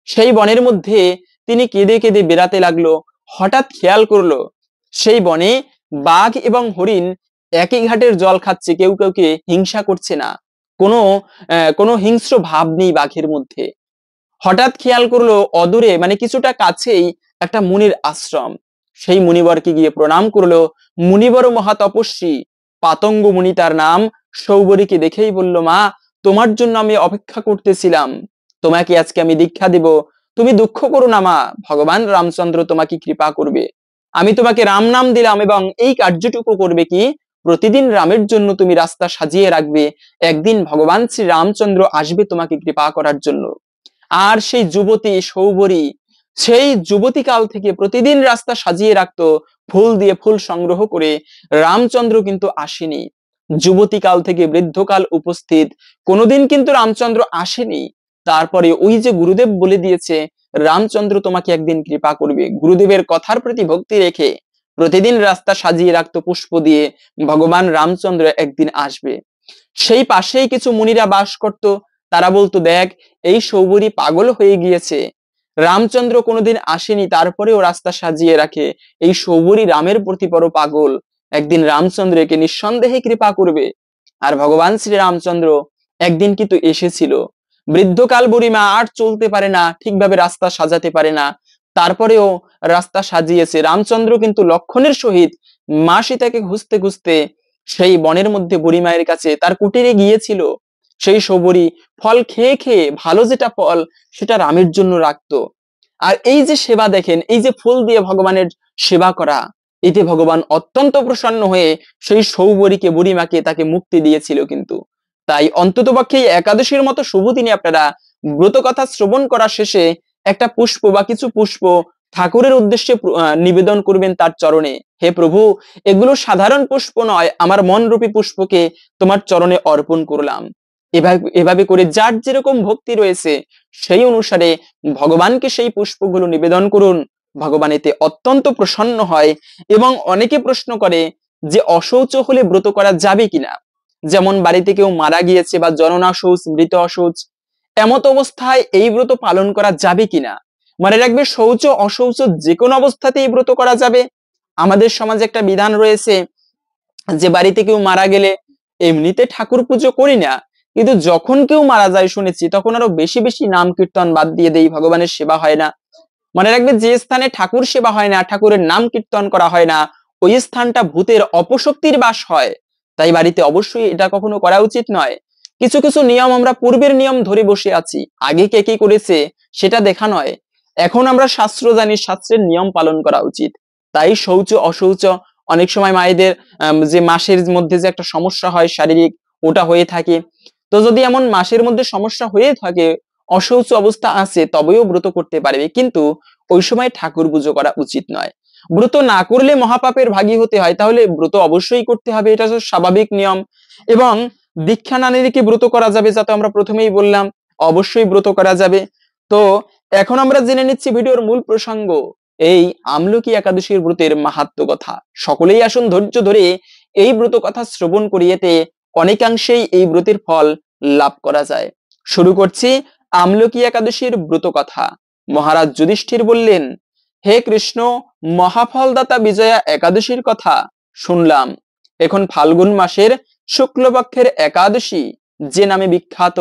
সেই বনের মধ্যে তিনি কেঁদে কেঁদে বেড়াতে লাগলো। হঠাৎ খেয়াল করলো সেই বনে বাঘ এবং হরিণ একই ঘাটের জল খাচ্ছে, কেউ কাউকে হিংসা করছে না, কোনো কোনো হিংস্র ভাব নেই বাঘের মধ্যে। হঠাৎ খেয়াল করলো অদূরে, মানে কিছুটা কাছেই একটা মুনির আশ্রম। সেই মুনিবরকে গিয়ে প্রণাম করলো। মুনিবর মহা তপস্বী, পাতঙ্গ মুনি তার নাম। সৌবরীকে দেখেই বলল, মা তোমার জন্য আমি অপেক্ষা করতেছিলাম, তোমাকে আজকে আমি দীক্ষা দেব, তুমি দুঃখ করো না মা, ভগবান রামচন্দ্র তোমাকে কৃপা করবে। আমি তোমাকে রাম নাম দিলাম এবং এই কার্যটুকু করবে কি, প্রতিদিন রামের জন্য তুমি রাস্তা সাজিয়ে রাখবে, একদিন ভগবান শ্রী রামচন্দ্র আসবে তোমাকে কৃপা করার জন্য। আর সেই যুবতী সৌবরী সেই যুবতী কাল থেকে প্রতিদিন রাস্তা সাজিয়ে রাখতো ফুল দিয়ে, ফুল সংগ্রহ করে। রামচন্দ্র কিন্তু আসেনি। যুবতীকাল থেকে বৃদ্ধকাল উপস্থিত, কোনোদিন কিন্তু রামচন্দ্র আসেনি। তারপরে ওই যে গুরুদেব বলে দিয়েছে রামচন্দ্র তোমাকে একদিন কৃপা করবে, গুরুদেবের কথার প্রতি ভক্তি রেখে প্রতিদিন রাস্তা সাজিয়ে রাখতো পুষ্প দিয়ে, ভগবান রামচন্দ্র একদিন আসবে। সেই পাশেই কিছু মুনিরা বাস করত, তারা বলতো দেখ এই সৌবরী পাগল হয়ে গিয়েছে, রামচন্দ্র কোনোদিন আসেনি তারপরেও রাস্তা সাজিয়ে রাখে, এই সৌবরী রামের প্রতি বড় পাগল, একদিন রামচন্দ্র একে নিঃসন্দেহে কৃপা করবে। আর ভগবান শ্রী রামচন্দ্র একদিন কিন্তু এসেছিল। বৃদ্ধকাল বুড়িমা আর চলতে পারে না, ঠিকভাবে রাস্তা সাজাতে পারে না, তারপরেও রাস্তা সাজিয়েছে। রামচন্দ্র কিন্তু লক্ষণের সহিত মা সীতাকে খুঁজতে খুঁজতে সেই বনের মধ্যে বুড়িমায়ের কাছে তার কুটিরে গিয়েছিল। সেই সবরি ফল খেয়ে খেয়ে ভালো যেটা ফল সেটা রামের জন্য রাখতো। আর এই যে সেবা দেখেন, এই যে ফুল দিয়ে ভগবানের সেবা করা, এতে ভগবান অত্যন্ত প্রসন্ন হয়ে সেই সৌবরীকে বুড়িমাকে তাকে মুক্তি দিয়েছিল কিন্তু। তাই অন্ততপক্ষে একাদশীর মতো শুভ দিনে আপনারা ব্রত কথা শ্রবণ করা শেষে একটা পুষ্প বা কিছু পুষ্প ঠাকুরের উদ্দেশ্যে নিবেদন করবেন তার চরণে। হে প্রভু, এগুলো সাধারণ পুষ্প নয়, আমার মনরূপী পুষ্পকে তোমার চরণে অর্পণ করলাম। এভাবে করে যার যেরকম ভক্তি রয়েছে সেই অনুসারে ভগবানকে সেই পুষ্পগুলো নিবেদন করুন। ভগবান এতে অত্যন্ত প্রসন্ন হয়। এবং অনেকে প্রশ্ন করে যে অশৌচ হলে ব্রত করা যাবে কিনা, যেমন বাড়িতে কেউ মারা গিয়েছে বা জননা শৌচ, মৃত অশৌচ, এমত অবস্থায় এই ব্রত পালন করা যাবে কিনা। মনে রাখবে শৌচ অশৌচ যে কোনো অবস্থাতেই ব্রত করা যাবে। আমাদের সমাজে একটা বিধান রয়েছে যে বাড়িতে কেউ মারা গেলে এমনিতে ঠাকুর পুজো করি না, কিন্তু যখন কেউ মারা যায় শুনেছি তখন আরো বেশি বেশি নাম কীর্তন বাদ দিয়ে দেই, ভগবানের সেবা হয় না। মনে রাখবে যে স্থানে ঠাকুর সেবা হয় না, ঠাকুরের নাম কীর্তন করা হয় না, ওই স্থানটা ভূতের অপশক্তির বাস হয়। তাই বাড়িতে অবশ্যই এটা কখনো করা উচিত নয়। কিছু কিছু নিয়ম আমরা পূর্বের নিয়ম ধরে বসে আছি, আগে কে কি করেছে সেটা দেখা নয়। এখন আমরা শাস্ত্র জানি, শাস্ত্রের নিয়ম পালন করা উচিত। তাই শৌচ অশৌচ অনেক সময় মায়েদের যে মাসের মধ্যে যে একটা সমস্যা হয় শারীরিক, ওটা হয়ে থাকে। তো যদি এমন মাসের মধ্যে সমস্যা হয়ে থাকে, অশৌচ অবস্থা আছে, তবেও ব্রত করতে পারবে, কিন্তু ওই সময় ঠাকুর পুজো করা উচিত নয়। ব্রত না করলে মহাপাপের ভাগী হতে হয়, তাহলে ব্রত অবশ্যই করতে হবে, এটা তো স্বাভাবিক নিয়ম। এবং দীক্ষা না নিলে কি ব্রত করা যাবে, যা তো আমরা প্রথমেই বললাম অবশ্যই ব্রত করা যাবে। তো এখন আমরা জেনে নিচ্ছি ভিডিওর মূল প্রসঙ্গ, এই আমলকি একাদশীর ব্রতের মাহাত্ম্য কথা। সকলেই আসুন ধৈর্য ধরে এই ব্রত কথা শ্রবণ করিয়েতে অনেকাংশেই এই ব্রতের ফল লাভ করা যায়। শুরু করছি আমলকি একাদশীর ব্রত কথা। মহারাজ যুধিষ্ঠির বললেন, হে কৃষ্ণ, মহাফলদাতা বিজয়া একাদশীর কথা শুনলাম। এখন ফাল্গুন মাসের শুক্লপক্ষের একাদশী যে নামে বিখ্যাত,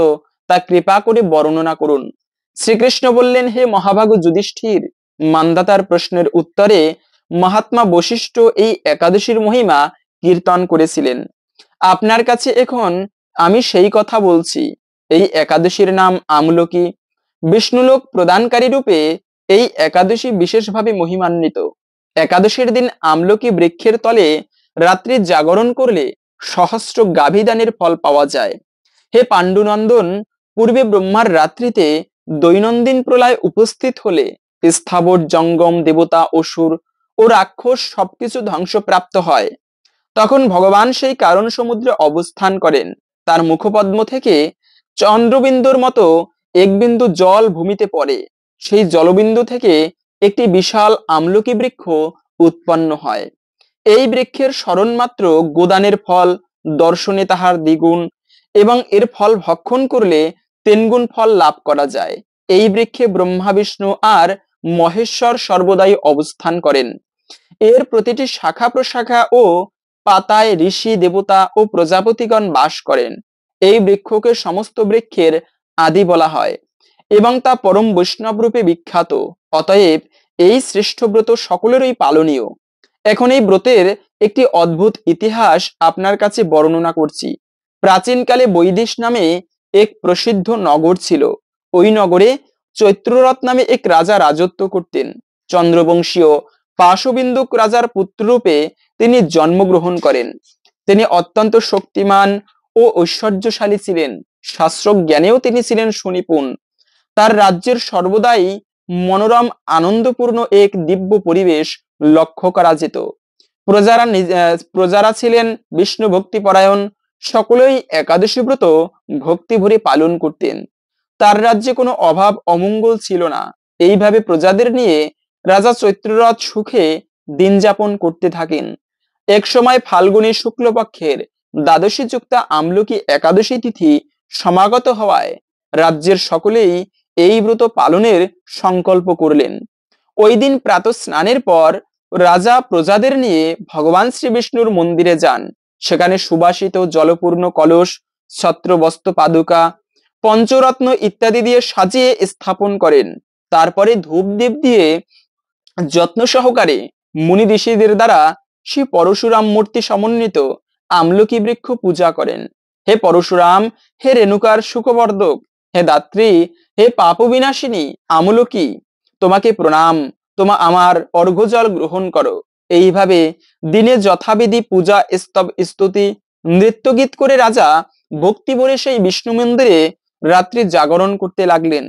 তা কৃপা করে বর্ণনা করুন। শ্রীকৃষ্ণ বললেন, হে মহাভাগ যুধিষ্ঠির, মান্ধাতার প্রশ্নের উত্তরে মহাত্মা বশিষ্ঠ এই একাদশীর মহিমা কীর্তন করেছিলেন। আপনার কাছে এখন আমি সেই কথা বলছি। এই একাদশীর নাম আমলকি। বিষ্ণুলোক প্রদানকারী রূপে এই একাদশী বিশেষভাবে মহিমান্বিত। একাদশীর দিন আমলকি বৃক্ষের তলে রাত্রি জাগরণ করলে সহস্র গাভীদানের ফল পাওয়া যায়। হে পাণ্ডুনন্দন, পূর্বে ব্রহ্মার রাত্রিতে দৈনন্দিন প্রলয় উপস্থিত হলে স্থাবর জঙ্গম দেবতা অসুর ও রাক্ষস সবকিছু ধ্বংসপ্রাপ্ত হয়। তখন ভগবান সেই কারণ সমুদ্রে অবস্থান করেন। তার মুখপদ্ম থেকে চন্দ্রবিন্দুর মতো এক বিন্দু জল ভূমিতে পড়ে। সেই জলবিন্দু থেকে একটি বিশাল আমলকি বৃক্ষ উৎপন্ন হয়। এই বৃক্ষের স্মরণ মাত্র গোদানের ফল, দর্শনে তাহার দ্বিগুণ, এবং এর ফল ভক্ষণ করলে তিনগুণ ফল লাভ করা যায়। এই বৃক্ষে ব্রহ্মা বিষ্ণু আর মহেশ্বর সর্বদাই অবস্থান করেন। এর প্রতিটি শাখা প্রশাখা ও পাতায় ঋষি দেবতা ও প্রজাপতিগণ বাস করেন। এই বৃক্ষকে সমস্ত বৃক্ষের আদি বলা হয় এবং তা পরম বৈষ্ণব রূপে বিখ্যাত। অতএব এই শ্রেষ্ঠ ব্রত সকলেরই পালনীয়। এখন এই ব্রতের একটি অদ্ভুত ইতিহাস আপনার কাছে বর্ণনা করছি। প্রাচীনকালে বৈদিশ নামে এক প্রসিদ্ধ নগর ছিল। ওই নগরে চৈত্ররথ নামে এক রাজা রাজত্ব করতেন। চন্দ্রবংশীয় পাশবিন্দুক রাজার পুত্ররূপে তিনি জন্মগ্রহণ করেন। তিনি অত্যন্ত শক্তিমান ও ঐশ্বর্যশালী ছিলেন। শাস্ত্র জ্ঞানেও তিনি ছিলেন সুনিপুণ। তার রাজ্যের সর্বদাই মনোরম আনন্দপূর্ণ এক দিব্য পরিবেশ লক্ষ্য করা যেত। প্রজারা ছিলেন বিষ্ণু ভক্তিপরায়ণ সকলেই একাদশী ব্রত ভক্তি ভরে পালন করতেন। তার রাজ্যে কোনো অভাব অমঙ্গল ছিল না। এইভাবে প্রজাদের নিয়ে রাজা চৈত্ররথ সুখে দিন যাপন করতে থাকেন। এক সময় ফাল্গুনী শুক্লপক্ষের দ্বাদশী যুক্তা আমলকি একাদশী তিথি সমাগত হওয়ায় রাজ্যের সকলেই এই ব্রত পালনের সংকল্প করলেন। ওই দিন প্রাতঃ স্নানের পর রাজা প্রজাদের নিয়ে ভগবান শ্রী বিষ্ণুর মন্দিরে যান। সেখানে সুবাসিত জলপূর্ণ কলস, ছত্র বস্ত্র পাদুকা, পঞ্চরত্ন ইত্যাদি দিয়ে সাজিয়ে স্থাপন করেন। তারপরে ধূপ দীপ দিয়ে যত্ন সহকারে মুনি ঋষিদের দ্বারা শ্রী পরশুরাম মূর্তি সমন্বিত আমলকি বৃক্ষ পূজা করেন। হে পরশুরাম, হে রেণুকার সুখবর্ধক, হে দাত্রী, হে পাপ বিনাশিনী আমলকি, তোমাকে প্রণাম, আমার অর্ঘ্যজল গ্রহণ করো। এইভাবে দিনে যথাবিধি পূজা স্তুতি নৃত্যগীত করে রাজা ভক্তি ভরে সেই বিষ্ণু মন্দিরে রাত্রি জাগরণ করতে লাগলেন।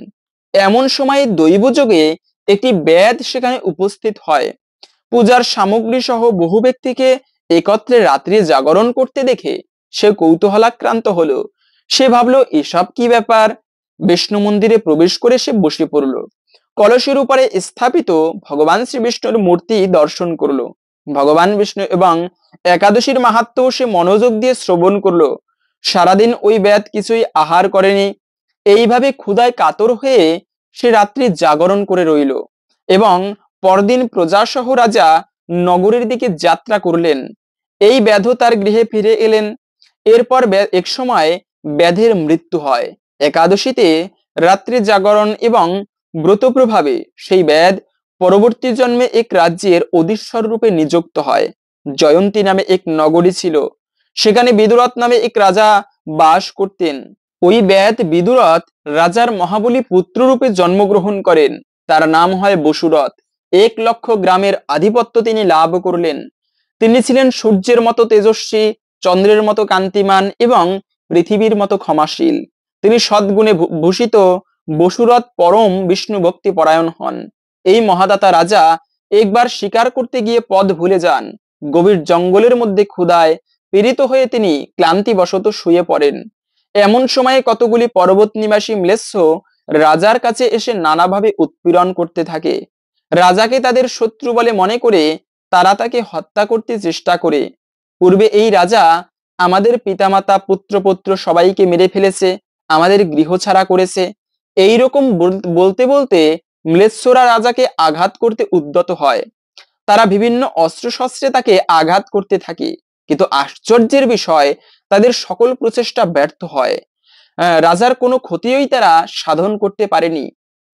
এমন সময় দৈবযোগে একটি বেদ সেখানে উপস্থিত হয়। পূজার সামগ্রী সহ বহু ব্যক্তিকে একত্রে রাত্রি জাগরণ করতে দেখে সে কৌতূহলাক্রান্ত হলো। সে ভাবলো, এসব কি ব্যাপার? বিষ্ণু মন্দিরে প্রবেশ করে সে বসে পড়ল। কলসের উপরে স্থাপিত ভগবান শ্রী বিষ্ণুর মূর্তি দর্শন করলো। ভগবান বিষ্ণু এবং একাদশীর মাহাত্ম্য সে মনোযোগ দিয়ে শ্রবণ করলো। সারাদিন ওই বেদ কিছুই আহার করেনি। এইভাবে ক্ষুধায় কাতর হয়ে সে রাত্রি জাগরণ করে রইল এবং পরদিন প্রজাসহ রাজা নগরের দিকে যাত্রা করলেন। এই ব্যাধ তার গৃহে ফিরে এলেন। এরপর এক সময় ব্যাধের মৃত্যু হয়। একাদশীতে রাত্রি জাগরণ এবং ব্রত প্রভাবে সেই ব্যাধ পরবর্তী জন্মে এক রাজ্যের অধীশ্বর রূপে নিযুক্ত হয়। জয়ন্তী নামে এক নগরী ছিল। সেখানে বিদুরথ নামে এক রাজা বাস করতেন। ওই ব্যাধ বিদুরথ রাজার মহাবলী পুত্র রূপে জন্মগ্রহণ করেন। তার নাম হয় বসুরথ। 1,00,000 গ্রামের আধিপত্য তিনি লাভ করলেন। তিনি ছিলেন সূর্যের মতো তেজস্বী, চন্দ্রের মতো কান্তিমান এবং পৃথিবীর মতো ক্ষমাশীল। তিনি সদ্গুণে ভূষিত বসুরথ পরম বিষ্ণু ভক্তি পরায়ণ হন। এই মহাদাতা রাজা একবার শিকার করতে গিয়ে পথ ভুলে যান। গভীর জঙ্গলের মধ্যে ক্ষুধায় পীড়িত হয়ে তিনি ক্লান্তিবশত শুয়ে পড়েন। এমন সময়ে কতগুলি পর্বত নিবাসী ম্লেচ্ছ রাজার কাছে এসে নানাভাবে উৎপীড়ন করতে থাকে। রাজাকে তাদের শত্রু বলে মনে করে তারা তাকে হত্যা করতে চেষ্টা করে। পূর্বে এই রাজা আমাদের পিতামাতা পুত্রপৌত্র সবাইকে মেরে ফেলেছে, আমাদের গৃহ ছাড়া করেছে। এইরকম বলতে বলতে ম্লেচ্ছরা রাজাকে আঘাত করতে উদ্যত হয়। তারা বিভিন্ন অস্ত্রশস্ত্রে তাকে আঘাত করতে থাকে, কিন্তু আশ্চর্যের বিষয় তাদের সকল প্রচেষ্টা ব্যর্থ হয়। রাজার কোনো ক্ষতিই তারা সাধন করতে পারেনি।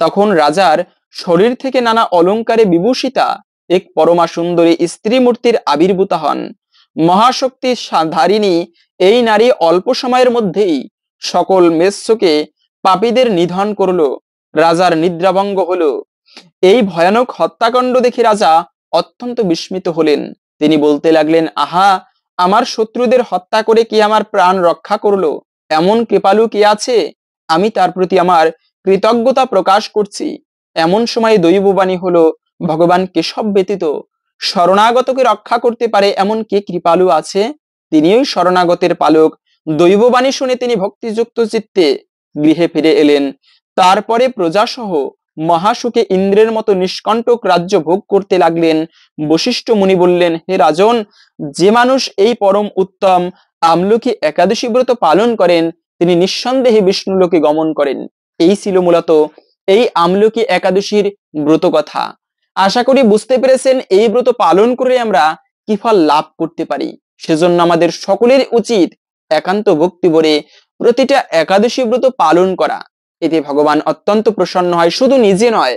তখন রাজার শরীর থেকে নানা অলঙ্কারে বিভূষিতা এক পরমা সুন্দরী স্ত্রী মূর্তির আবির্ভূত হন। মহাশক্তি ধারিণী এই নারী অল্প সময়ের মধ্যেই সকল মেচ্ছকে পাপীদের নিধন করলো। রাজার নিদ্রাভঙ্গ হলো। এই ভয়ানক হত্যাকাণ্ড দেখে রাজা অত্যন্ত বিস্মিত হলেন। তিনি বলতে লাগলেন, আহা, আমার শত্রুদের হত্যা করে কি আমার প্রাণ রক্ষা করলো? এমন কৃপালু কি আছে? আমি তার প্রতি আমার কৃতজ্ঞতা প্রকাশ করছি। এমন সময় দৈববাণী হলো, ভগবান কেশব ব্যতীত শরণাগতকে রক্ষা করতে পারে এমন কে কৃপালু আছে? তিনিই শরণাগতের পালক। দৈববাণী শুনে তিনি ভক্তিযুক্ত চিত্তে গৃহে ফিরে এলেন। তারপরে প্রজাসহ মহাসুখে ইন্দ্রের মতো নিষ্কণ্টক রাজ্য ভোগ করতে লাগলেন। বশিষ্ঠ মুনি বললেন, হে রাজন, যে মানুষ এই পরম উত্তম আমলকি একাদশী ব্রত পালন করেন তিনি নিঃসন্দেহে বিষ্ণুলোকে গমন করেন। এই ছিল মূলত এই আমলকি একাদশীর ব্রত কথা। আশা করি বুঝতে পেরেছেন এই ব্রত পালন করে আমরা কি ফল লাভ করতে পারি। সেজন্য আমাদের সকলের উচিত একান্ত ভক্তি ভরে প্রতিটা একাদশী ব্রত পালন করা। এতে ভগবান অত্যন্ত প্রসন্ন হয়। শুধু নিজে নয়,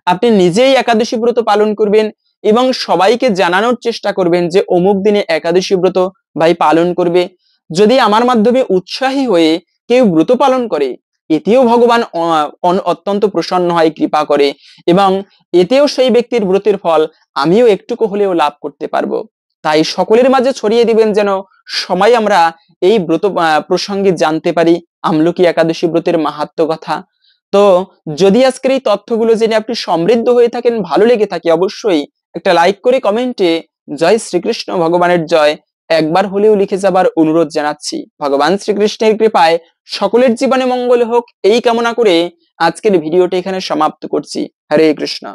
আপনি নিজেই একাদশী ব্রত পালন করবেন এবং সবাইকে জানানোর চেষ্টা করবেন যে অমুক দিনে একাদশী ব্রত ভাই পালন করবে। যদি আমার মাধ্যমে উৎসাহী হয়ে কেউ ব্রত পালন করে, এতেও ভগবান অত্যন্ত প্রসন্ন হয়, কৃপা করে এবং এতেও সেই ব্যক্তির ব্রতের ফল আমিও একটুকু হলেও লাভ করতে পারবো। তাই সকলের মাঝে ছড়িয়ে দিবেন যেন সবাই আমরা এই ব্রত প্রসঙ্গে জানতে পারি, আমলকি একাদশী ব্রতের মাহাত্ম্য কথা। তো যদি আজকের এই তথ্যগুলো জেনে আপনি সমৃদ্ধ হয়ে থাকেন, ভালো লেগে থাকে, অবশ্যই একটা লাইক করে কমেন্টে জয় শ্রীকৃষ্ণ ভগবানের জয় একবার হলেও লিখে যাবার অনুরোধ জানাচ্ছি। ভগবান শ্রীকৃষ্ণের কৃপায় সকলের জীবনে মঙ্গল হোক এই কামনা করে আজকের ভিডিওটি এখানে সমাপ্ত করছি। হরে কৃষ্ণ।